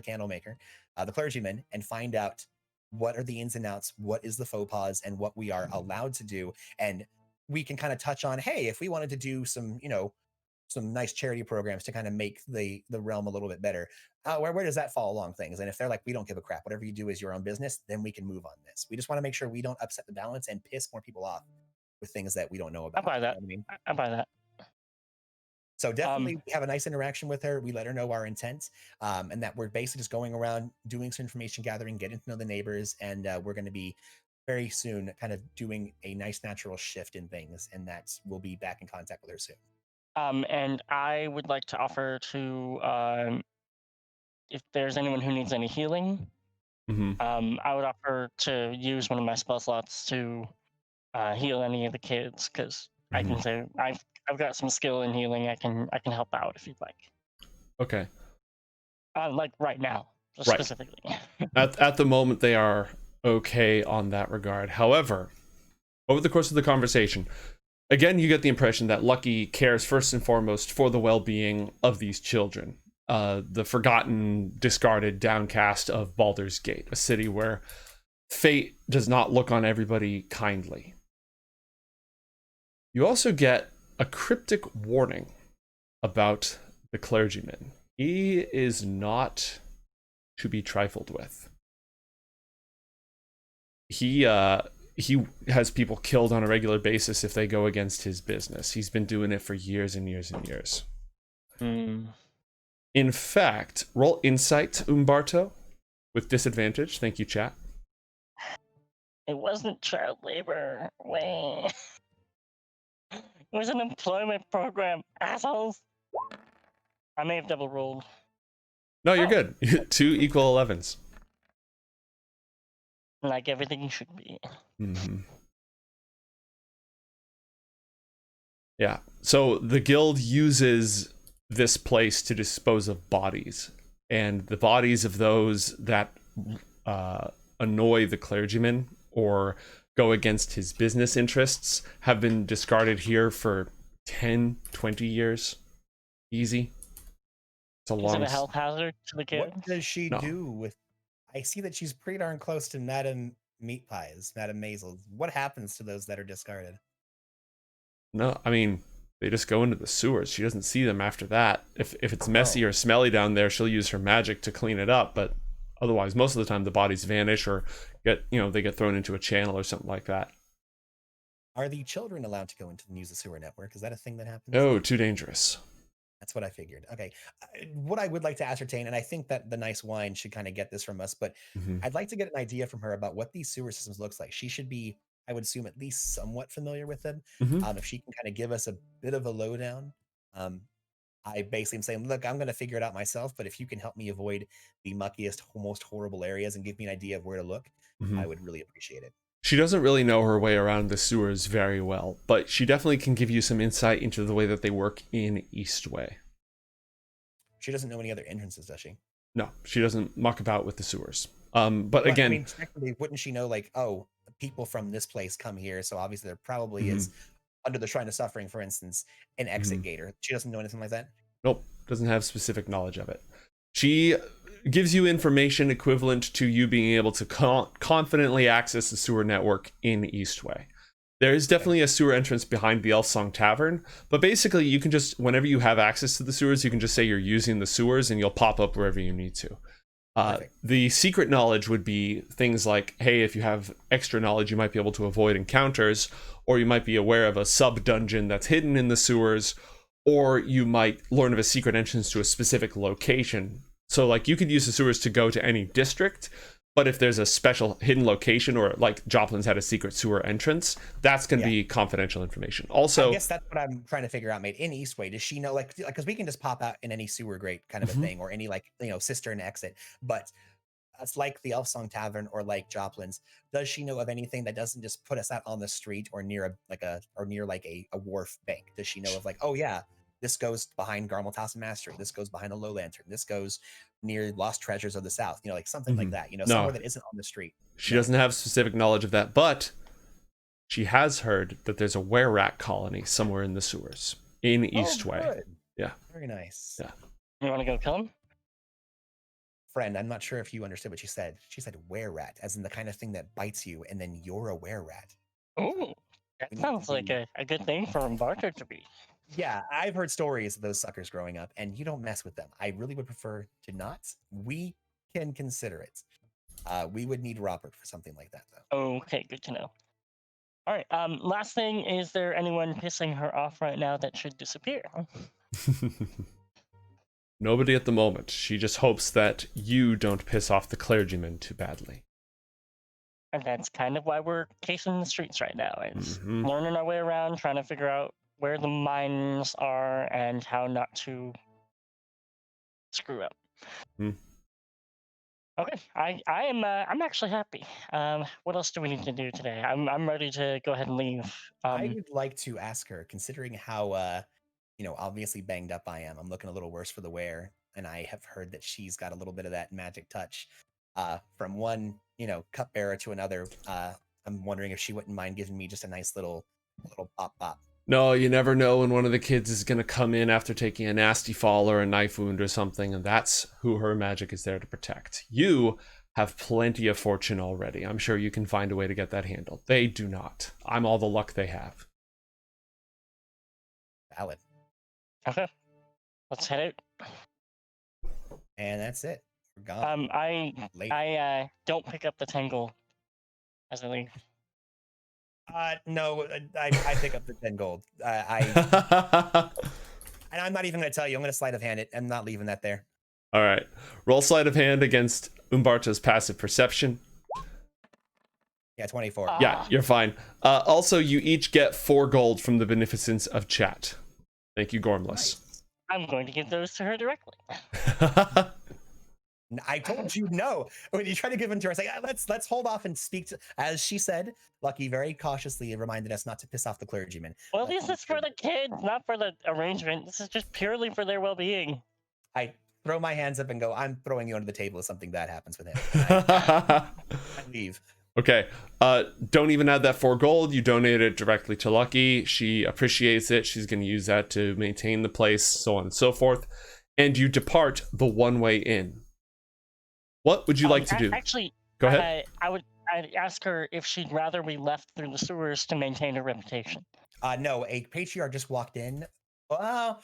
candle maker, the clergyman, and find out what are the ins and outs, what is the faux pas, and what we are allowed to do. And we can kind of touch on, hey, if we wanted to do some, some nice charity programs to kind of make the realm a little bit better. Where does that fall along things? And if they're like, we don't give a crap, whatever you do is your own business, then we can move on this. We just want to make sure we don't upset the balance and piss more people off with things that we don't know I about. buy You know that. what I mean? I buy that. So definitely have a nice interaction with her. We let her know our intent, and that we're basically just going around doing some information gathering, getting to know the neighbors, and we're going to be very soon kind of doing a nice natural shift in things, and that we'll be back in contact with her soon. And I would like to offer to, if there's anyone who needs any healing, Hmm. I would offer to use one of my spell slots to heal any of the kids, because I Hmm. can say I've got some skill in healing. I can help out if you'd like. Okay. Like right now, Right. specifically. At the moment, they are okay on that regard. However, over the course of the conversation, again, you get the impression that Lucky cares first and foremost for the well-being of these children. The forgotten, discarded, downcast of Baldur's Gate, a city where fate does not look on everybody kindly. You also get a cryptic warning about the clergyman. He is not to be trifled with. He has people killed on a regular basis if they go against his business. He's been doing it for years and years and years. In fact, roll insight, Umbarto, with disadvantage. Thank you, chat. It wasn't child labor. Wait. It was an employment program, assholes. I may have double rolled. No, you're good. 2 equal 11s. Like everything should be. Mm-hmm. Yeah. So the guild uses this place to dispose of bodies, and the bodies of those that annoy the clergyman or go against his business interests have been discarded here for 10, 20 years. Easy. It's a Is long... it a health hazard to the kid? What does she No. do with? I see that she's pretty darn close to Madame Meat Pies, Madame Masel. What happens to those that are discarded? No, I mean, they just go into the sewers. She doesn't see them after that. If it's messy or smelly down there, she'll use her magic to clean it up, but otherwise, most of the time, the bodies vanish or they get thrown into a channel or something like that. Are the children allowed to go into and use the sewer network? Is that a thing that happens? Oh, too dangerous. That's what I figured. Okay. What I would like to ascertain, and I think that the nice wine should kind of get this from us, but I'd like to get an idea from her about what these sewer systems looks like. She should be, I would assume, at least somewhat familiar with them. If she can kind of give us a bit of a lowdown, I basically am saying, look, I'm going to figure it out myself, but if you can help me avoid the muckiest, most horrible areas and give me an idea of where to look, I would really appreciate it. She doesn't really know her way around the sewers very well, but she definitely can give you some insight into the way that they work in Eastway. She doesn't know any other entrances, does she? No, she doesn't muck about with the sewers. But again, I mean, technically, wouldn't she know, like, oh, people from this place come here, so obviously there probably is, under the Shrine of Suffering, for instance, an exit gator. She doesn't know anything like that? Nope, doesn't have specific knowledge of it. She gives you information equivalent to you being able to confidently access the sewer network in Eastway. There is definitely a sewer entrance behind the Elf Song Tavern, but basically you can just, whenever you have access to the sewers, you can just say you're using the sewers and you'll pop up wherever you need to. The secret knowledge would be things like, hey, if you have extra knowledge, you might be able to avoid encounters, or you might be aware of a sub-dungeon that's hidden in the sewers, or you might learn of a secret entrance to a specific location. So, like, you could use the sewers to go to any district, but if there's a special hidden location, or like Joplin's had a secret sewer entrance, that's going to be confidential information. Also, I guess that's what I'm trying to figure out, mate. In Eastway, does she know, like, because we can just pop out in any sewer grate kind of a thing, or any, like, cistern exit, but that's like the Elf Song Tavern or like Joplin's. Does she know of anything that doesn't just put us out on the street or near a wharf bank? Does she know of, like, oh yeah, this goes behind Garmaltas Mastery, this goes behind a Low Lantern, this goes near Lost Treasures of the South, like something like that, somewhere that isn't on the street? She doesn't have specific knowledge of that, but she has heard that there's a were-rat colony somewhere in the sewers in Eastway. Good. Yeah. Very nice. Yeah. You want to go kill him? Friend, I'm not sure if you understood what she said. She said were-rat, as in the kind of thing that bites you, and then you're a were-rat. Ooh, that sounds like a good thing for Umbarto to be. Yeah, I've heard stories of those suckers growing up, and you don't mess with them. I really would prefer to not. We can consider it. We would need Robert for something like that, though. Okay, good to know. All right. Last thing, is there anyone pissing her off right now that should disappear? Nobody at the moment. She just hopes that you don't piss off the clergyman too badly. And that's kind of why we're casing the streets right now. It's Mhm. learning our way around, trying to figure out where the mines are and how not to screw up. Hmm. Okay, I'm actually happy. What else do we need to do today? I'm ready to go ahead and leave. I would like to ask her, considering how obviously banged up I am. I'm looking a little worse for the wear, and I have heard that she's got a little bit of that magic touch. From one, cupbearer to another. I'm wondering if she wouldn't mind giving me just a nice little pop pop. No, you never know when one of the kids is going to come in after taking a nasty fall or a knife wound or something, and that's who her magic is there to protect. You have plenty of fortune already. I'm sure you can find a way to get that handled. They do not. I'm all the luck they have. Valid. Okay, let's head out. And that's it. We're gone. Late. I don't pick up the tangle as I leave. No, I pick up the 10 gold. And I'm not even going to tell you. I'm going to sleight of hand it. I'm not leaving that there. All right. Roll sleight of hand against Umbarto's passive perception. Yeah, 24. Yeah, you're fine. Also, you each get 4 gold from the beneficence of chat. Thank you, Gormless. Nice. I'm going to give those to her directly. I told you no. When you try to give them to her, I say, let's hold off and speak to. As she said, Lucky very cautiously reminded us not to piss off the clergyman. Well, this is for the kids, not for the arrangement. This is just purely for their well-being. I throw my hands up and go, I'm throwing you under the table if something bad happens with him. I leave. Okay. Don't even add that 4 gold. You donate it directly to Lucky. She appreciates it. She's going to use that to maintain the place, so on and so forth. And you depart the one-way in. What would you like to do? Actually, go ahead. I'd ask her if she'd rather we left through the sewers to maintain her reputation. No, a patriarch just walked in. Well,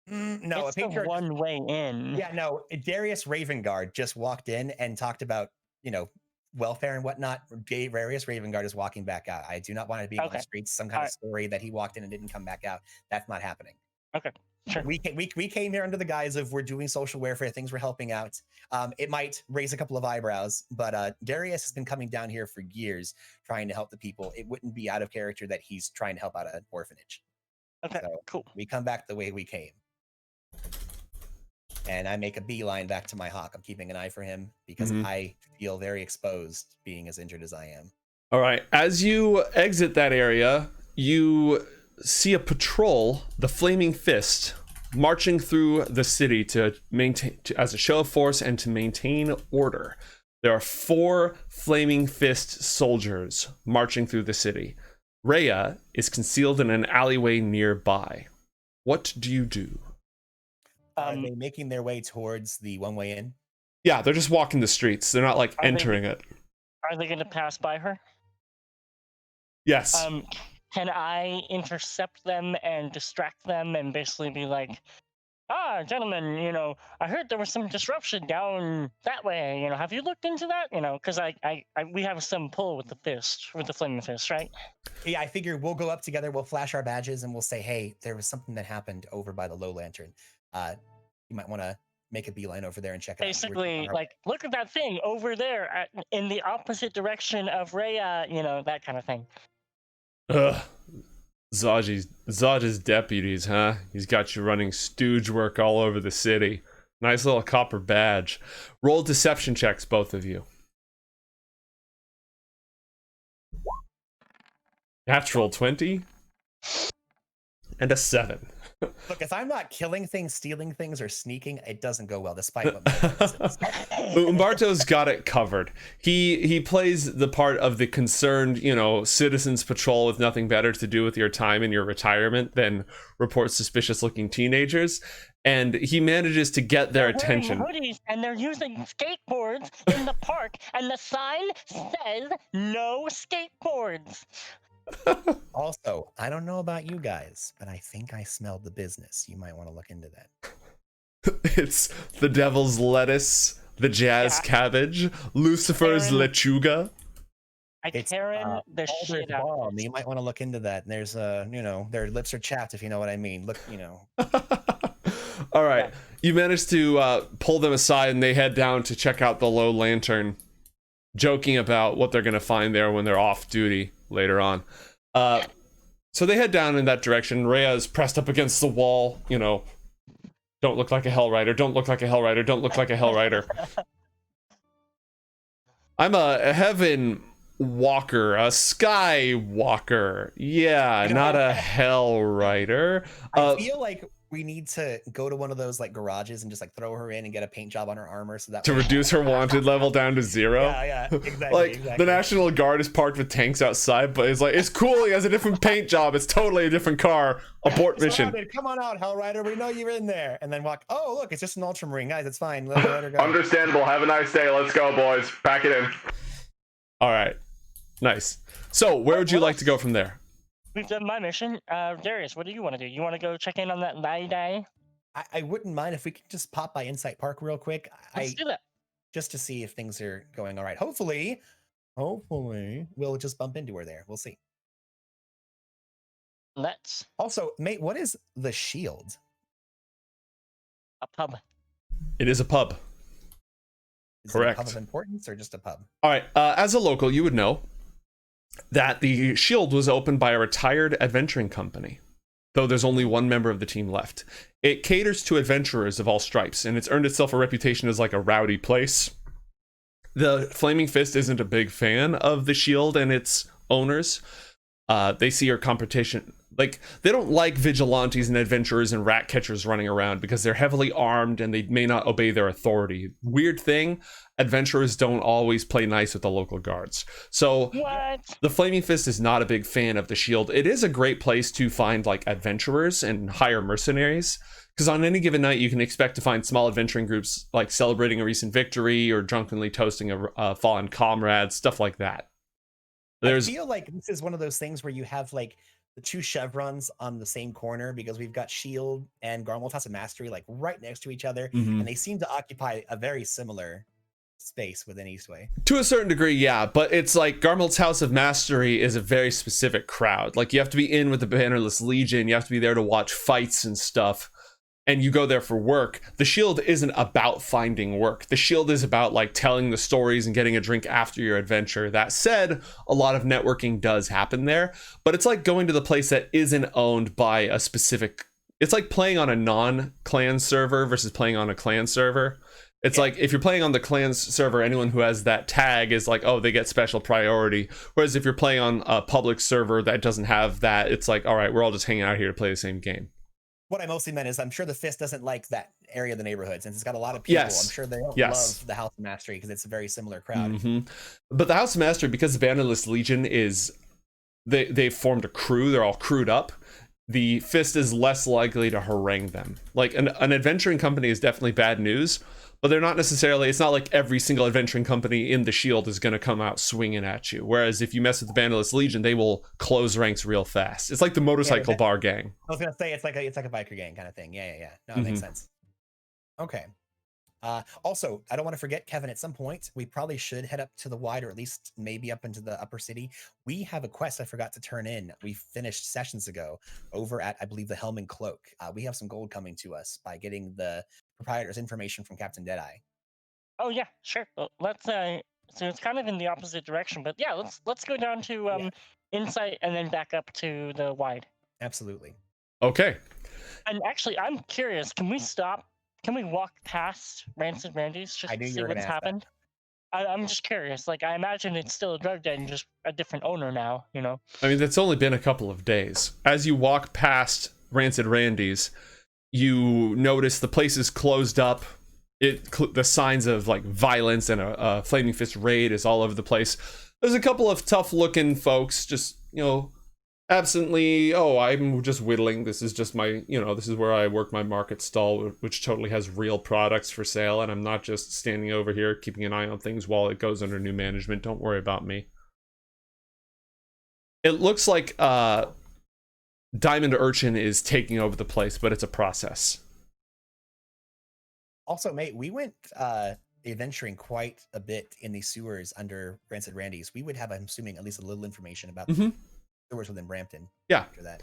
no, it's a patriarch. One way in. Yeah, no, Darius Ravengard just walked in and talked about, welfare and whatnot. Darius Ravengard is walking back out. I do not want to be on the streets. Some kind of story that he walked in and didn't come back out. That's not happening. Okay. Sure. We came here under the guise of we're doing social welfare, things we're helping out. It might raise a couple of eyebrows, but Darius has been coming down here for years trying to help the people. It wouldn't be out of character that he's trying to help out an orphanage. Okay, so cool. We come back the way we came. And I make a beeline back to my hawk. I'm keeping an eye for him because I feel very exposed being as injured as I am. All right. As you exit that area, you see a patrol, the Flaming Fist, marching through the city to maintain, as a show of force and to maintain order. There are 4 Flaming Fist soldiers marching through the city. Rhea is concealed in an alleyway nearby. What do you do? Are they making their way towards the one-way in? Yeah, they're just walking the streets. They're not like entering it. Are they going to pass by her? Yes. Can I intercept them and distract them and basically be like, gentlemen, I heard there was some disruption down that way. Have you looked into that? Because we have some pull with the Flaming Fist, right? Yeah, I figure we'll go up together, we'll flash our badges, and we'll say, hey, there was something that happened over by the Low Lantern. You might want to make a beeline over there and check it out. Basically, look at that thing over there in the opposite direction of Rhea, that kind of thing. Ugh. Zaj's deputies, huh? He's got you running stooge work all over the city. Nice little copper badge. Roll deception checks, both of you. Natural 20 and a 7. Look, if I'm not killing things, stealing things, or sneaking, it doesn't go well, despite what my is. Umbarto's got it covered. He plays the part of the concerned, citizens patrol with nothing better to do with your time in your retirement than report suspicious-looking teenagers, and he manages to get their attention. Hoodies and they're using skateboards in the park, and the sign says no skateboards. Also, I don't know about you guys, but I think I smelled the business. You might want to look into that. It's the devil's lettuce, the jazz Yeah. cabbage, Lucifer's Karen- lechuga. It's Karen the Balder's shit out of bomb. this. You might want to look into that. There's their lips are chapped, if you know what I mean. Look, All right, Yeah. you manage to pull them aside, and they head down to check out the low lantern, joking about what they're gonna find there when they're off duty later on. So they head down in that direction. Rhea is pressed up against the wall. Don't look like a Hell Rider. Don't look like a Hell Rider. Don't look like a Hell Rider. I'm a heaven walker, a sky walker. Yeah, not a Hell Rider. I feel like we need to go to one of those like garages and just like throw her in and get a paint job on her armor so that to reduce her wanted level down to 0. Yeah, exactly. Like exactly. the National Guard is parked with tanks outside, but it's like it's cool. He has a different paint job. It's totally a different car. Abort mission. Surrounded. Come on out, Hell Rider. We know you're in there. And then walk. Oh, look, it's just an Ultramarine, guys. It's fine. Let her go. Understandable. Have a nice day. Let's go, boys. Pack it in. All right. Nice. So, where would you like to go from there? We've done my mission. Darius, what do you want to do? You want to go check in on that lady? I wouldn't mind if we could just pop by Insight Park real quick. Let's do that. Just to see if things are going all right. Hopefully, we'll just bump into her there. We'll see. Let's. Also, mate, what is the Shield? A pub. It is a pub. Is Correct. it a pub of importance or just a pub? All right. As a local, you would know that the Shield was opened by a retired adventuring company, though there's only one member of the team left. It caters to adventurers of all stripes, and it's earned itself a reputation as like a rowdy place. The Flaming Fist isn't a big fan of the Shield and its owners. They see our competition. Like, they don't like vigilantes and adventurers and rat catchers running around because they're heavily armed and they may not obey their authority. Weird thing, adventurers don't always play nice with the local guards. So What? the Flaming Fist is not a big fan of the Shield. It is a great place to find like adventurers and hire mercenaries, because on any given night you can expect to find small adventuring groups like celebrating a recent victory or drunkenly toasting a fallen comrade, stuff like that. I feel like this is one of those things where you have like the two chevrons on the same corner, because we've got Shield and Garmel's House of Mastery like right next to each other, and they seem to occupy a very similar space within Eastway. To a certain degree, yeah, but it's like Garmel's House of Mastery is a very specific crowd. Like, you have to be in with the Bannerless Legion, you have to be there to watch fights and stuff, and you go there for work. The Shield isn't about finding work. The Shield is about like telling the stories and getting a drink after your adventure. That said, a lot of networking does happen there, but it's like going to the place that isn't owned by a specific... It's like playing on a non-clan server versus playing on a clan server. It's like, if you're playing on the clan server, anyone who has that tag is like, oh, they get special priority. Whereas if you're playing on a public server that doesn't have that, it's like, all right, we're all just hanging out here to play the same game. What I mostly meant is I'm sure the Fist doesn't like that area of the neighborhood, since it's got a lot of people. Yes. I'm sure they don't Yes. love the House of Mastery because it's a very similar crowd. But the House of Mastery, because the Bannerless Legion is... They've formed a crew. They're all crewed up. The Fist is less likely to harangue them. Like, an adventuring company is definitely bad news, but they're not necessarily... It's not like every single adventuring company in the Shield is going to come out swinging at you. Whereas if you mess with the Bannerless Legion, they will close ranks real fast. It's like the motorcycle bar gang. I was gonna say it's like a biker gang kind of thing. Yeah. No, it makes sense. Okay. Also, I don't want to forget, Kevin, at some point, we probably should head up to the wide, or at least maybe up into the upper city. We have a quest I forgot to turn in. We finished sessions ago over at, I believe, the Helm and Cloak. We have some gold coming to us by getting the proprietor's information from Captain Deadeye. Oh yeah, sure. Well, let's so it's kind of in the opposite direction, but yeah, let's go down to Insight and then back up to the wide. Absolutely. Okay. And actually, I'm curious. Can we stop? Can we walk past Rancid Randy's just I knew to you see were gonna what's ask that. happened? I'm just curious. Like, I imagine it's still a drug den, just a different owner now. You know. I mean, it's only been a couple of days. As you walk past Rancid Randy's, you notice the place is closed up. The signs of like violence and a Flaming Fist raid is all over the place. There's a couple of tough looking folks just, absently, oh, I'm just whittling. This is just my, this is where I work my market stall, which totally has real products for sale. And I'm not just standing over here keeping an eye on things while it goes under new management. Don't worry about me. It looks like Diamond Urchin is taking over the place, but it's a process. Also, mate, we went adventuring quite a bit in the sewers under Rancid Randy's. We would have, I'm assuming, at least a little information about the sewers within Brampton. Yeah. After that.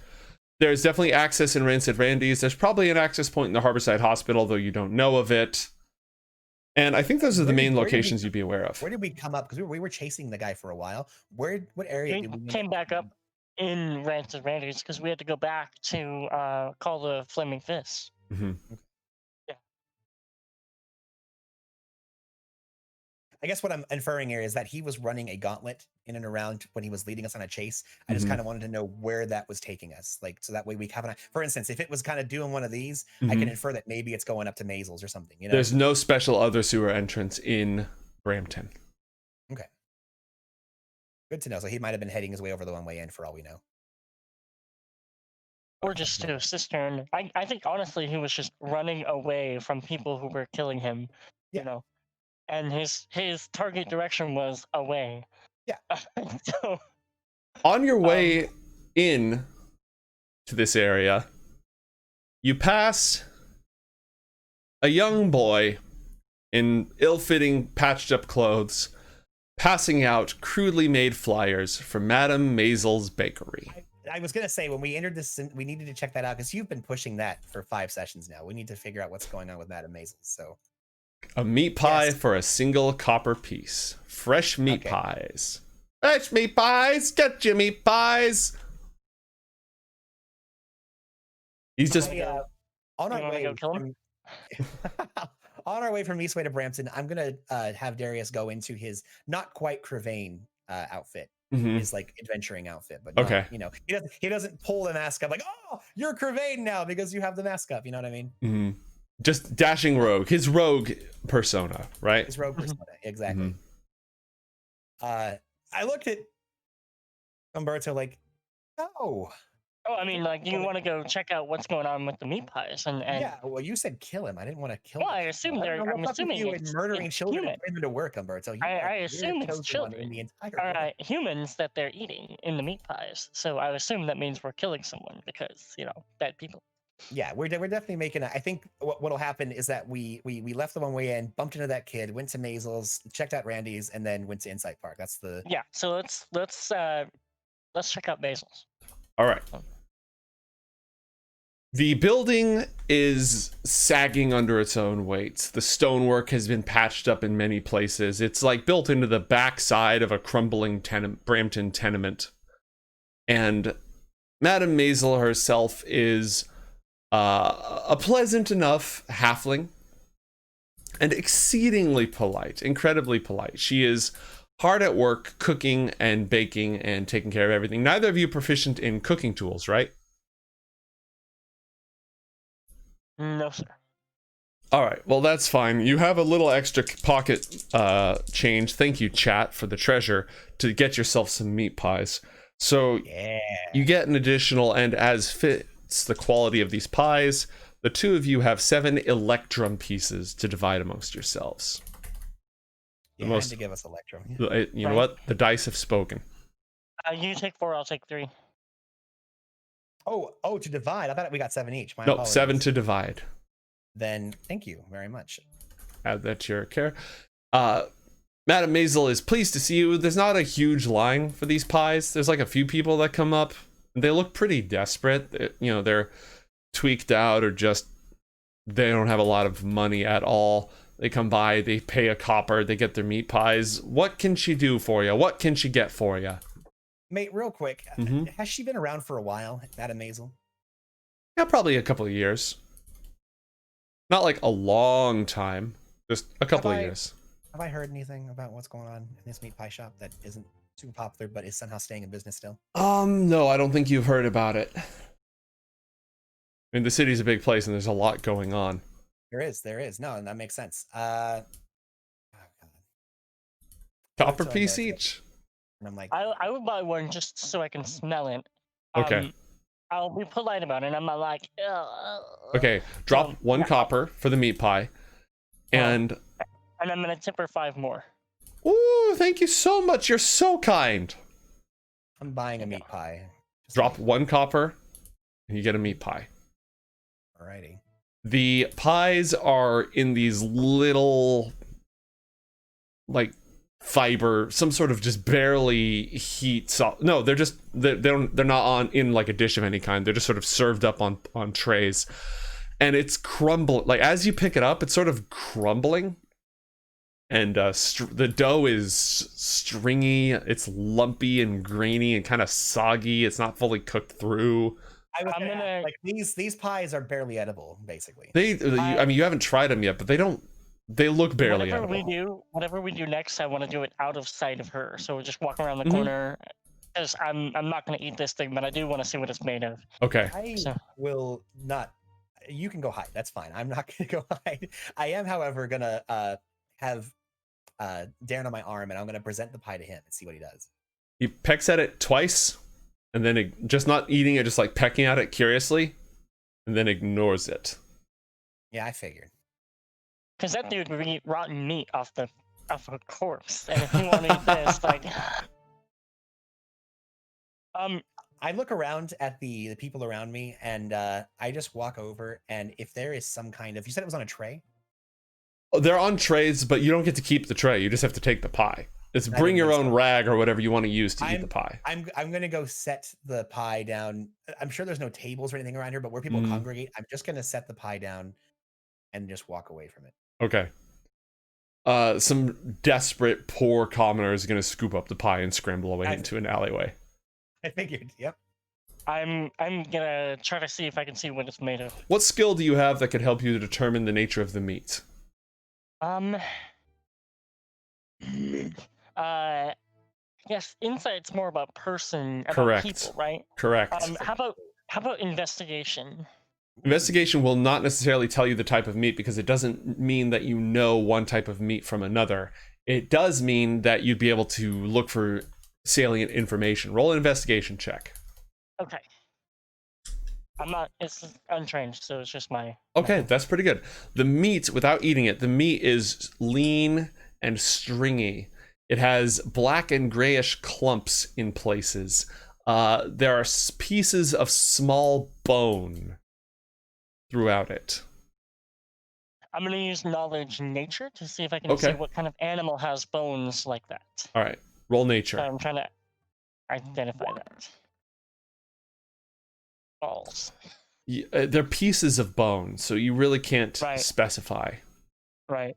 There's definitely access in Rancid Randy's. There's probably an access point in the Harborside Hospital, though you don't know of it. And I think those are the main locations you'd be aware of. Where did we come up? Because we were chasing the guy for a while. What area did we came back up in Rancid Randy's because we had to go back to call the Flaming Fist. Mm-hmm. Yeah. I guess what I'm inferring here is that he was running a gauntlet in and around when he was leading us on a chase. I just kind of wanted to know where that was taking us. Like, so that way we have an, for instance, if it was kind of doing one of these, I can infer that maybe it's going up to Masel's or something. You know? There's no special other sewer entrance in Brampton. Okay. Good to know. So he might have been heading his way over the one way in for all we know. Or just to a cistern. I think honestly he was just running away from people who were killing him. Yeah. You know. And his target direction was away. Yeah. So, on your way in to this area, you pass a young boy in ill-fitting, patched-up clothes, passing out crudely made flyers from Madame Masel's bakery. I was gonna say when we entered this, we needed to check that out because you've been pushing that for 5 sessions now. We need to figure out what's going on with Madame Masel. So. A meat pie for a single copper piece. Fresh meat pies. Fresh meat pies! Get your meat pies! He's just... on our way go kill him? On our way from Eastway to Brampton, I'm going to have Darius go into his not quite Crevane outfit. His like adventuring outfit, but not, you know, he doesn't pull the mask up like, oh, you're Crevane now because you have the mask up. You know what I mean? Just dashing rogue, his rogue persona, right? His rogue persona, exactly. I looked at Umbarto like, oh. Oh, I mean, like, you want to go check out what's going on with the meat pies, and yeah. Well, you said kill him. I didn't want to kill him. Well, I assume they're. I'm assuming you and murdering children human. and bringing them to work, Umbarto. I assume it's children. In the entire humans that they're eating in the meat pies. So I assume that means we're killing someone because bad people. Yeah, we're definitely making I think what'll happen is that we left the one way in, bumped into that kid, went to Masel's, checked out Randy's, and then went to Insight Park. That's the So let's check out Masel's. All right. The building is sagging under its own weight. The stonework has been patched up in many places. It's like built into the backside of a crumbling Brampton tenement. And Madame Masel herself is a pleasant enough halfling and exceedingly polite, incredibly polite. She is hard at work cooking and baking and taking care of everything. Neither of you proficient in cooking tools, right? No, sir. All right, well, that's fine. You have a little extra pocket change. Thank you, chat, for the treasure to get yourself some meat pies. So you get an additional, and as fits the quality of these pies, the two of you have 7 electrum pieces to divide amongst yourselves. You had to give us electrum. You know what? The dice have spoken. You take 4, I'll take 3. Oh, to divide. I thought we got 7 each. My No, apologies. 7 to divide. Then thank you very much. Add that to your care. Madame Masel is pleased to see you. There's not a huge line for these pies. There's like a few people that come up. They look pretty desperate. They're tweaked out or just they don't have a lot of money at all. They come by, they pay a copper, they get their meat pies. What can she do for you? What can she get for you? Mate, real quick, has she been around for a while, Madame Masel? Yeah, probably a couple of years. Not like a long time, just a couple of years. Have I heard anything about what's going on in this meat pie shop that isn't super popular but is somehow staying in business still? No, I don't think you've heard about it. I mean, the city's a big place and there's a lot going on. There is. No, that makes sense. Copper piece each. And I'm like, I would buy one just so I can smell it. Okay. I'll be polite about it. I'm not like, okay, drop 1 copper for the meat pie. And I'm gonna tip her 5 more. Ooh, thank you so much. You're so kind. I'm buying a meat pie. Just a Drop meat 1 copper, and you get a meat pie. pie. Alrighty. The pies are in these little, like, fiber, some sort of just barely no, they're just they're not on in like a dish of any kind. They're just sort of served up on trays, and it's crumbling. Like, as you pick it up, it's sort of crumbling, and the dough is stringy. It's lumpy and grainy and kind of soggy. It's not fully cooked through. I'm gonna like these pies are barely edible, basically. I mean, you haven't tried them yet, but they look barely whatever edible. whatever we do next, I want to do it out of sight of her. So we're just walking around the Mhm. corner. Because I'm not gonna eat this thing, but I do want to see what it's made of. Okay. I So- will not. You can go hide. That's fine. I'm not gonna go hide. I am, however, gonna have Darren on my arm, and I'm gonna present the pie to him and see what he does. He pecks at it twice, and then just not eating it, just like pecking at it curiously, and then ignores it. Yeah, I figured. Because that dude would eat rotten meat off a corpse, and if you want to eat this, like, I look around at the people around me, and I just walk over, and if there is some kind of, you said it was on a tray. Oh, they're on trays, but you don't get to keep the tray. You just have to take the pie. It's That bring your makes own sense. rag or whatever you want to use to eat the pie. I'm gonna go set the pie down. I'm sure there's no tables or anything around here, but where people Mm. congregate, I'm just gonna set the pie down and just walk away from it. Okay. Some desperate, poor commoner is going to scoop up the pie and scramble away into an alleyway. I figured. Yep. I'm gonna try to see if I can see what it's made of. What skill do you have that could help you to determine the nature of the meat? Yes, insight's more about person, about Correct. people, right? Correct. How about investigation? Investigation will not necessarily tell you the type of meat because it doesn't mean that you know one type of meat from another. It does mean that you'd be able to look for salient information. Roll an investigation check. Okay. It's untrained, so it's just my... Okay, that's pretty good. The meat, without eating it, the meat is lean and stringy. It has black and grayish clumps in places. There are pieces of small bone throughout it. I'm going to use knowledge nature to see if I can see what kind of animal has bones like that. All right, roll nature. So I'm trying to identify that. Balls. They're pieces of bone, so you really can't specify. Right.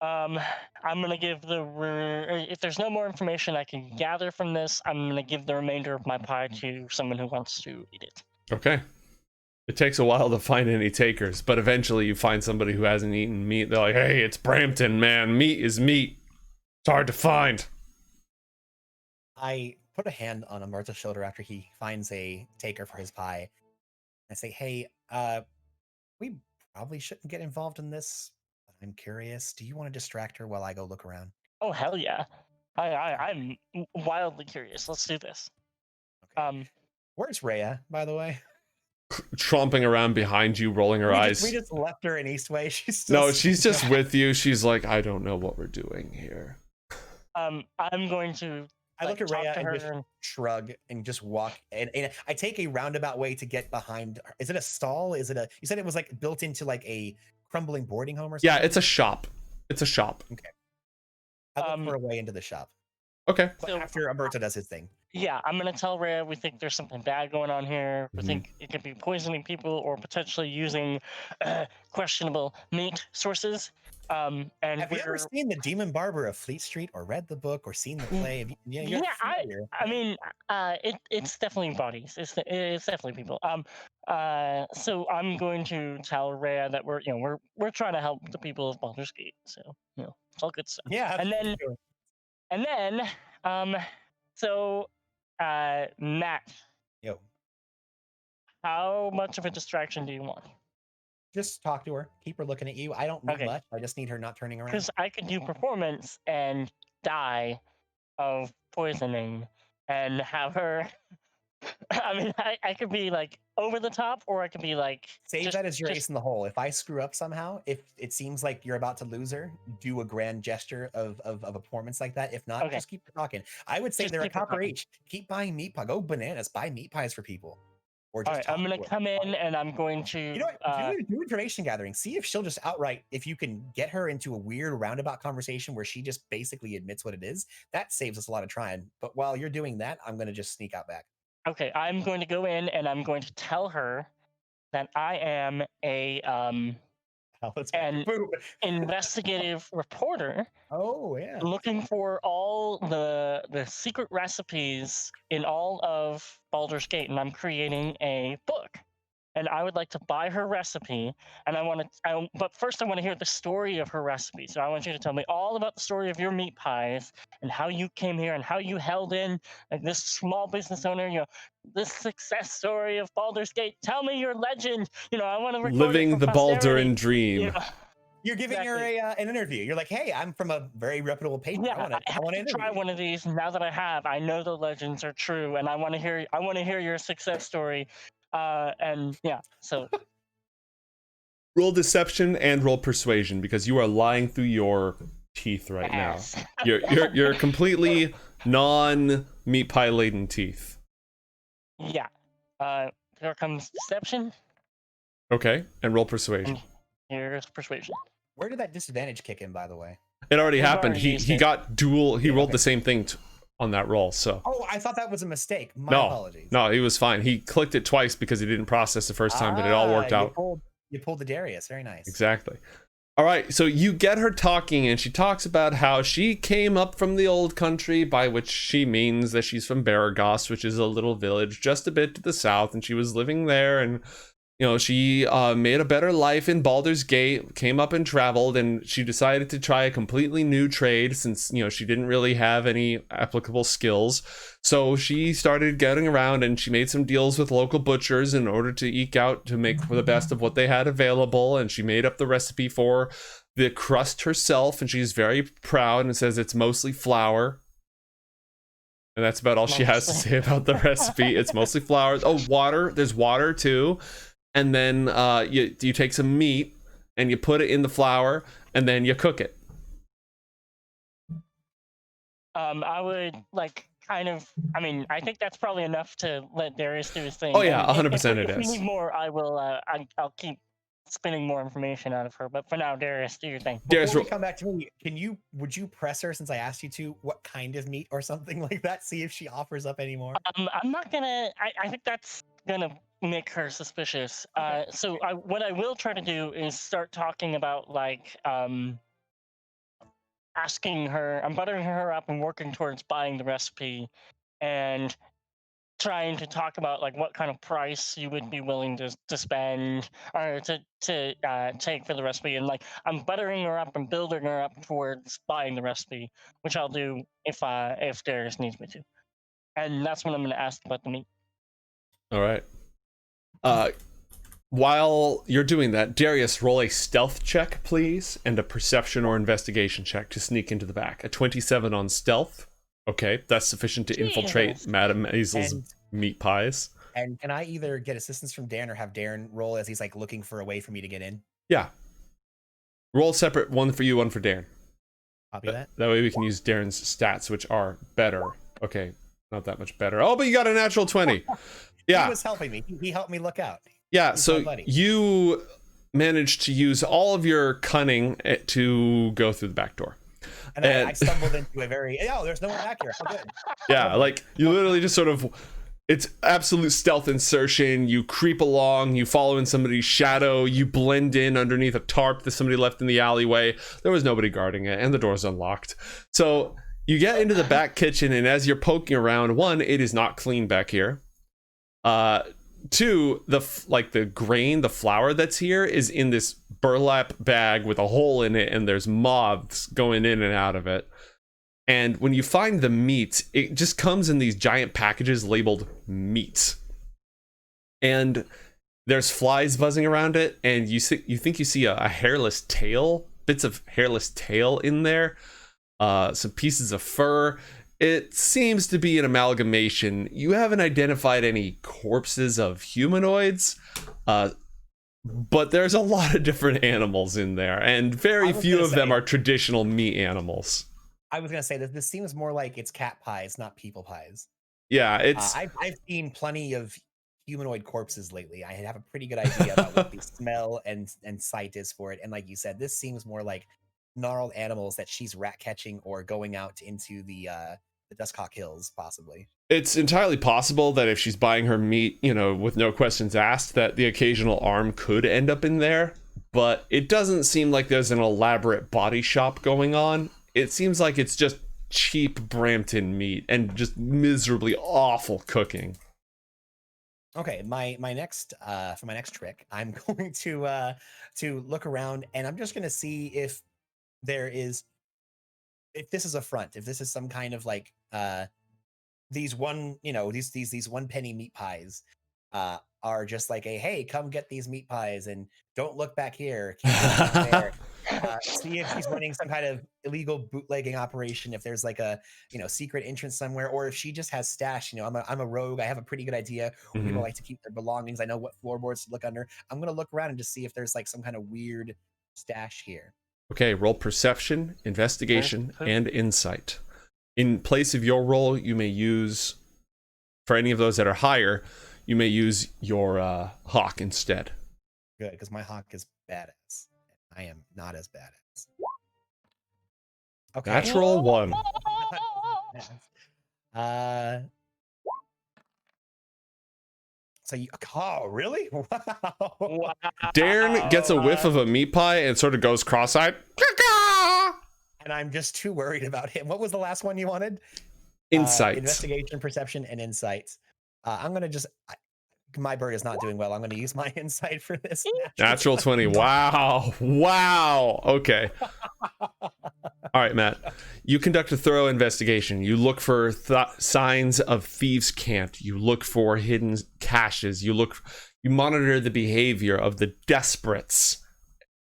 I'm gonna give if there's no more information I can gather from this, I'm gonna give the remainder of my pie to someone who wants to eat it. Okay. It takes a while to find any takers, but eventually you find somebody who hasn't eaten meat. They're like, hey, it's Brampton, man. Meat is meat. It's hard to find. I put a hand on Umbarto's shoulder after he finds a taker for his pie. I say, hey, we probably shouldn't get involved in this. I'm curious. Do you want to distract her while I go look around? Oh, hell yeah. I'm wildly curious. Let's do this. Okay. Where's Rhea, by the way? Tromping around behind you, rolling her eyes. We just left her in Eastway. She's just with you. She's like, I don't know what we're doing here. I'm going to... I look at Rhea and just shrug and just walk. And I take a roundabout way to get behind. Is it a stall? You said it was like built into like a crumbling boarding home or something? Yeah, it's a shop. It's a shop. Okay. I look for a way into the shop. Okay. But after Umbarto does his thing. Yeah, I'm going to tell Rhea we think there's something bad going on here. We think it could be poisoning people or potentially using questionable meat sources. And have you ever seen The Demon Barber of Fleet Street or read the book or seen the play? It's definitely bodies. It's definitely people. So I'm going to tell Rhea that we're trying to help the people of Baldur's Gate. So it's all good stuff. Yeah. And then Matt. Yo. How much of a distraction do you want? Just talk to her. Keep her looking at you. I don't need much. I just need her not turning around. Because I could do performance and die of poisoning and have her I mean, I could be like over the top, or I could be like Save just, that as your just ace in the hole. If I screw up somehow, if it seems like you're about to lose her, do a grand gesture of a performance like that. If not, okay. just keep talking. I would say Just they're a keep it copper talking. each. Keep buying meat pie. Go bananas. Buy meat pies for people, or All just right, I'm talk gonna to her. come in and I'm going to. You know what? Do information gathering. See if she'll just outright, if you can get her into a weird roundabout conversation where she just basically admits what it is. That saves us a lot of trying. But while you're doing that, I'm gonna just sneak out back. Okay, I'm going to go in and I'm going to tell her that I am Let's an boom. investigative reporter Oh yeah. looking for all the secret recipes in all of Baldur's Gate, and I'm creating a book. And I would like to buy her recipe, and but first I want to hear the story of her recipe. So I want you to tell me all about the story of your meat pies and how you came here and how you held in like this small business owner. This success story of Baldur's Gate. Tell me your legend. I want to record it Living for the posterity. Balduran dream. You're giving her an interview. You're like, hey, I'm from a very reputable paper. Yeah, I have want to try one of these. Now that I know the legends are true, and I want to hear your success story. And yeah, so Roll deception and roll persuasion because you are lying through your teeth right yes. now. You're completely non meat pie laden teeth. Yeah. Here comes deception. Okay, and roll persuasion. And here's persuasion. Where did that disadvantage kick in, by the way? It already We've happened. already He used he it. got dual. He rolled okay. the same thing on that roll. So Oh, I thought that was a mistake. My no, apologies. no, he was fine. He clicked it twice because he didn't process the first time, but it all worked out. You pulled the Darius. Very nice. Exactly. All right, so you get her talking, and she talks about how she came up from the old country, by which she means that she's from Baragos, which is a little village just a bit to the south, and she was living there, and she made a better life in Baldur's Gate, came up and traveled, and she decided to try a completely new trade since, she didn't really have any applicable skills. So she started getting around and she made some deals with local butchers in order to eke out to make the best of what they had available. And she made up the recipe for the crust herself, and she's very proud and says it's mostly flour. And that's about all she has to say about the recipe. It's mostly flour. Oh, water. There's water too. And then you take some meat and you put it in the flour and then you cook it. I would I think that's probably enough to let Darius do his thing. Oh yeah, 100% it if we is. need more, I will. I'll keep spinning more information out of her. But for now, Darius, do your thing. Before we come back to me, would you press her, since I asked you to, what kind of meat or something like that? See if she offers up any more. I'm not gonna. I think that's gonna make her suspicious. Okay. So what I will try to do is start talking about asking her. I'm buttering her up and working towards buying the recipe, and trying to talk about what kind of price you would be willing to spend or to take for the recipe, and I'm buttering her up and building her up towards buying the recipe, which I'll do if Darius needs me to, and that's when I'm going to ask about the meat. All right. While you're doing that, Darius, roll a stealth check, please, and a perception or investigation check to sneak into the back. A 27 on stealth. Okay, that's sufficient to infiltrate Madame Masel's meat pies. And can I either get assistance from Darren or have Darren roll as he's looking for a way for me to get in? Yeah. Roll separate, one for you, one for Darren. Copy that. That way we can use Darren's stats, which are better. Okay, not that much better. Oh, but you got a natural 20. Yeah. He was helping me. He helped me look out. Yeah, He's so my buddy. you managed to use all of your cunning to go through the back door. And I stumbled into a there's no one back here. Oh, good. Yeah, you literally just sort of, it's absolute stealth insertion. You creep along, you follow in somebody's shadow, you blend in underneath a tarp that somebody left in the alleyway. There was nobody guarding it, and the door's unlocked. So you get into the back kitchen, and as you're poking around, one, it is not clean back here. Two, the flour that's here is in this burlap bag with a hole in it, and there's moths going in and out of it. And when you find the meat, it just comes in these giant packages labeled meat. And there's flies buzzing around it, and you think you see a hairless tail, bits of hairless tail in there, some pieces of fur. It seems to be an amalgamation. You haven't identified any corpses of humanoids, but there's a lot of different animals in there, and very few of them are traditional meat animals. I was gonna say that this seems more like it's cat pies, not people pies. Yeah, it's. I've seen plenty of humanoid corpses lately. I have a pretty good idea about what the smell and sight is for it. And like you said, this seems more like gnarled animals that she's rat catching or going out into the Duskhawk Hills, possibly. It's entirely possible that if she's buying her meat, with no questions asked, that the occasional arm could end up in there. But it doesn't seem like there's an elaborate body shop going on. It seems like it's just cheap Brampton meat and just miserably awful cooking. Okay, my next for my next trick, I'm going to look around, and I'm just gonna see if this is a front, if this is some kind of like these 1 penny meat pies are just like a, hey, come get these meat pies and don't look back here, keep looking back there. See if she's running some kind of illegal bootlegging operation, if there's like a secret entrance somewhere, or if she just has stash. I'm a rogue. I have a pretty good idea where people like to keep their belongings. I know what floorboards to look under. I'm gonna look around and just see if there's like some kind of weird stash here. Okay, roll perception, investigation, and insight. In place of your roll, you may use, for any of those that are higher, you may use your hawk instead. Good, because my hawk is badass. I am not as badass. Okay. Natural 1. So really? Wow. Darren gets a whiff of a meat pie and sort of goes cross-eyed. And I'm just too worried about him. What was the last one you wanted? Insight. Investigation, perception, and insight. I'm gonna just. My bird is not doing well. I'm going to use my insight for this. Natural 20. Wow. Okay. All right, Matt. You conduct a thorough investigation. You look for signs of thieves' cant. You look for hidden caches. You monitor the behavior of the desperates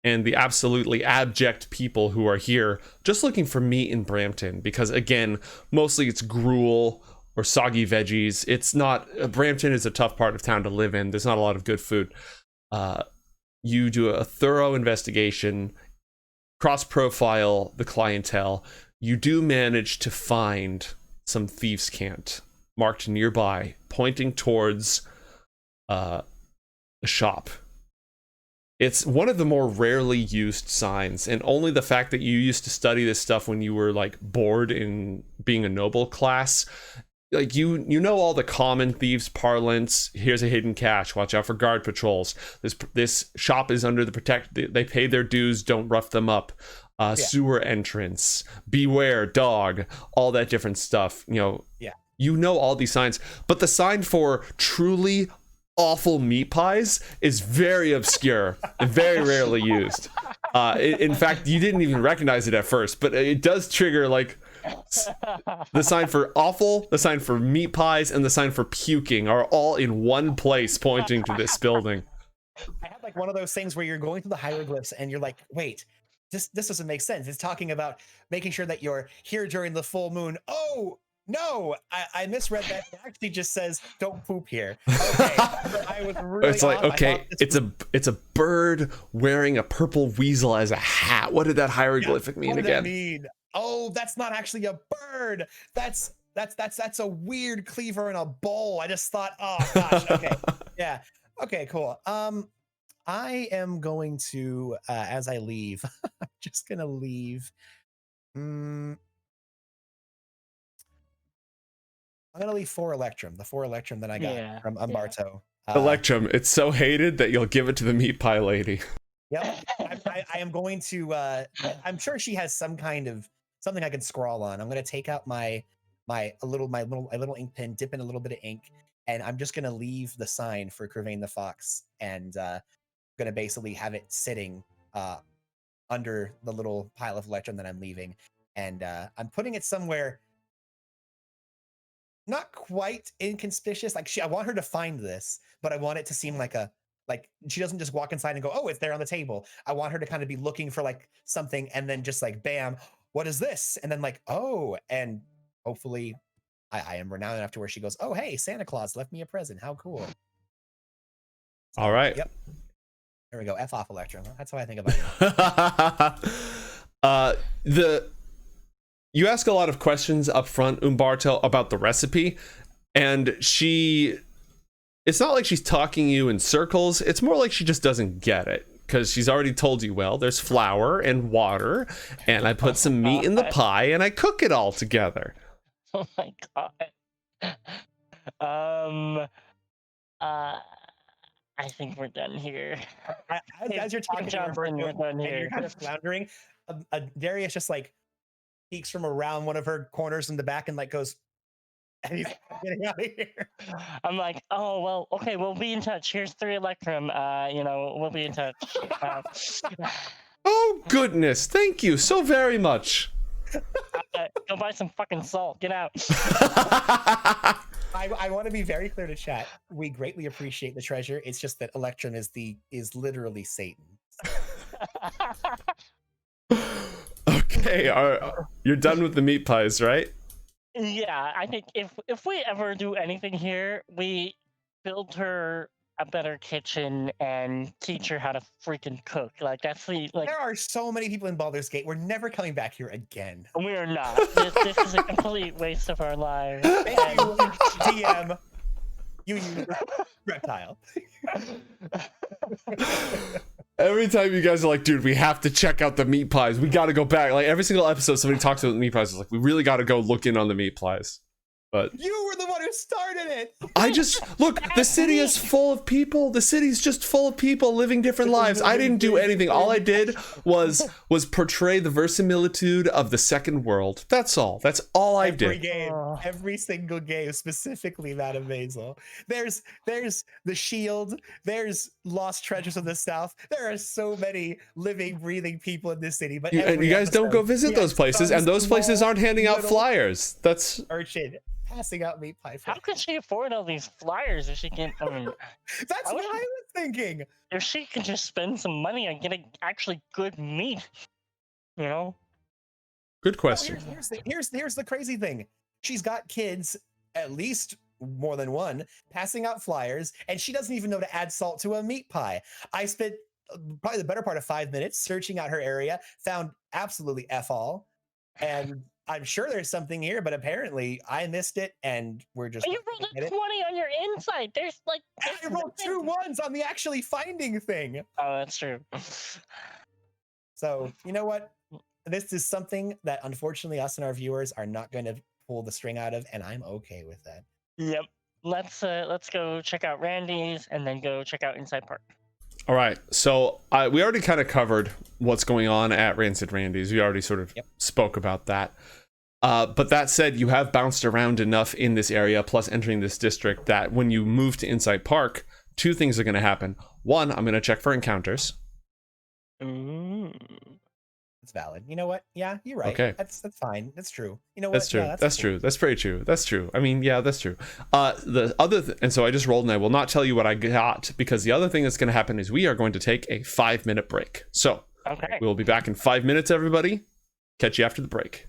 and the absolutely abject people who are here just looking for meat in Brampton. Because, again, mostly it's gruel or soggy veggies. It's not. Brampton is a tough part of town to live in. There's not a lot of good food. You do a thorough investigation, cross-profile the clientele. You do manage to find some thieves' cant marked nearby, pointing towards a shop. It's one of the more rarely used signs, and only the fact that you used to study this stuff when you were like bored in being a noble class, like you know all the common thieves parlance. Here's a hidden cache. Watch out for guard patrols. This shop is under the they pay their dues. Don't rough them up. Sewer entrance. Beware dog. All that different stuff. You know all these signs, but the sign for truly awful meat pies is very obscure and very rarely used. In fact, you didn't even recognize it at first, but it does trigger like the sign for awful, the sign for meat pies, and the sign for puking are all in one place pointing to this building. I had like one of those things where you're going through the hieroglyphs and you're like, wait, this doesn't make sense. It's talking about making sure that you're here during the full moon. Oh no, I misread that. It actually just says don't poop here. Okay. I was really it's like, okay, it's a bird wearing a purple weasel as a hat. What did that hieroglyphic mean again? What did that mean? Oh, that's not actually a bird. That's a weird cleaver in a bowl. I just thought, oh gosh, okay. Yeah. Okay, cool. I am going to as I leave, I'm just gonna leave. I'm gonna leave 4 Electrum, the 4 Electrum that I got from Umbarto. Electrum, it's so hated that you'll give it to the meat pie lady. Yep. I am going to I'm sure she has some kind of something I can scrawl on. I'm gonna take out my little ink pen, dip in a little bit of ink, and I'm just gonna leave the sign for Curvain the Fox, and gonna basically have it sitting under the little pile of Electrum that I'm leaving, and I'm putting it somewhere not quite inconspicuous. Like I want her to find this, but I want it to seem like she doesn't just walk inside and go, oh, it's there on the table. I want her to kind of be looking for like something, and then just like, bam, what is this? And then like, oh, and hopefully I am renowned enough to where she goes, oh, hey, Santa Claus left me a present. How cool. So, All right. Yep. There we go. F off, Electra. That's how I think about it. You ask a lot of questions up front, Umbarto, about the recipe, and it's not like she's talking you in circles. It's more like she just doesn't get it, because she's already told you, well, there's flour and water, and I put some meat in the pie, and I cook it all together. Oh my god. I think we're done here. As you're talking to Umbarto, and you're kind of floundering, Darius just like peeks from around one of her corners in the back and like goes, and he's getting out of here. I'm like, oh, well, okay, we'll be in touch. Here's 3 Electrum. We'll be in touch. Oh, goodness. Thank you so very much. Go buy some fucking salt. Get out. I want to be very clear to chat. We greatly appreciate the treasure. It's just that Electrum is literally Satan. Okay, you're done with the meat pies, right? Yeah, I think if we ever do anything here, we build her a better kitchen and teach her how to freaking cook. Like, that's the There are so many people in Baldur's Gate. We're never coming back here again. We are not. This is a complete waste of our lives. Thank you, DM. You reptile. Every time you guys are like, dude, we have to check out the meat pies. We got to go back. Like, every single episode, somebody talks about the meat pies. It's like, we really got to go look in on the meat pies. But you were the one who started it. I just look. The city is full of people. The city's just full of people living different lives. I didn't do anything. All I did was portray the verisimilitude of the second world. That's all. That's all I did. Every single game, specifically Madame Masel. There's the Shield. There's Lost Treasures of the South. There are so many living, breathing people in this city. But you guys don't go visit those places, and those places aren't handing out flyers. That's urchin passing out meat pie. How could she afford all these flyers if she can? I mean, that's what I was thinking. If she could just spend some money on getting actually good meat, you know. Good question. Here's the crazy thing. She's got kids, at least more than one, passing out flyers, and she doesn't even know to add salt to a meat pie. I spent probably the better part of 5 minutes searching out her area, found absolutely F all, and I'm sure there's something here, but apparently I missed it, and we're just. You rolled a 20 on your insight. There's like. I rolled 2 ones on the actually finding thing. Oh, that's true. So you know what? This is something that unfortunately us and our viewers are not going to pull the string out of, and I'm okay with that. Yep. Let's go check out Randy's and then go check out Inside Park. All right, so we already kind of covered what's going on at Rancid Randy's. We already sort of spoke about that. But that said, you have bounced around enough in this area, plus entering this district, that when you move to Inside Park, 2 things are going to happen. 1, I'm going to check for encounters. That's valid. You know what? Yeah, you're right. Okay. That's fine. That's true. You know what? That's true. Yeah, that's true. That's very true. That's true. I mean, yeah, that's true. The other and so I just rolled, and I will not tell you what I got, because the other thing that's going to happen is we are going to take a 5-minute break. So okay. We'll be back in 5 minutes, everybody. Catch you after the break.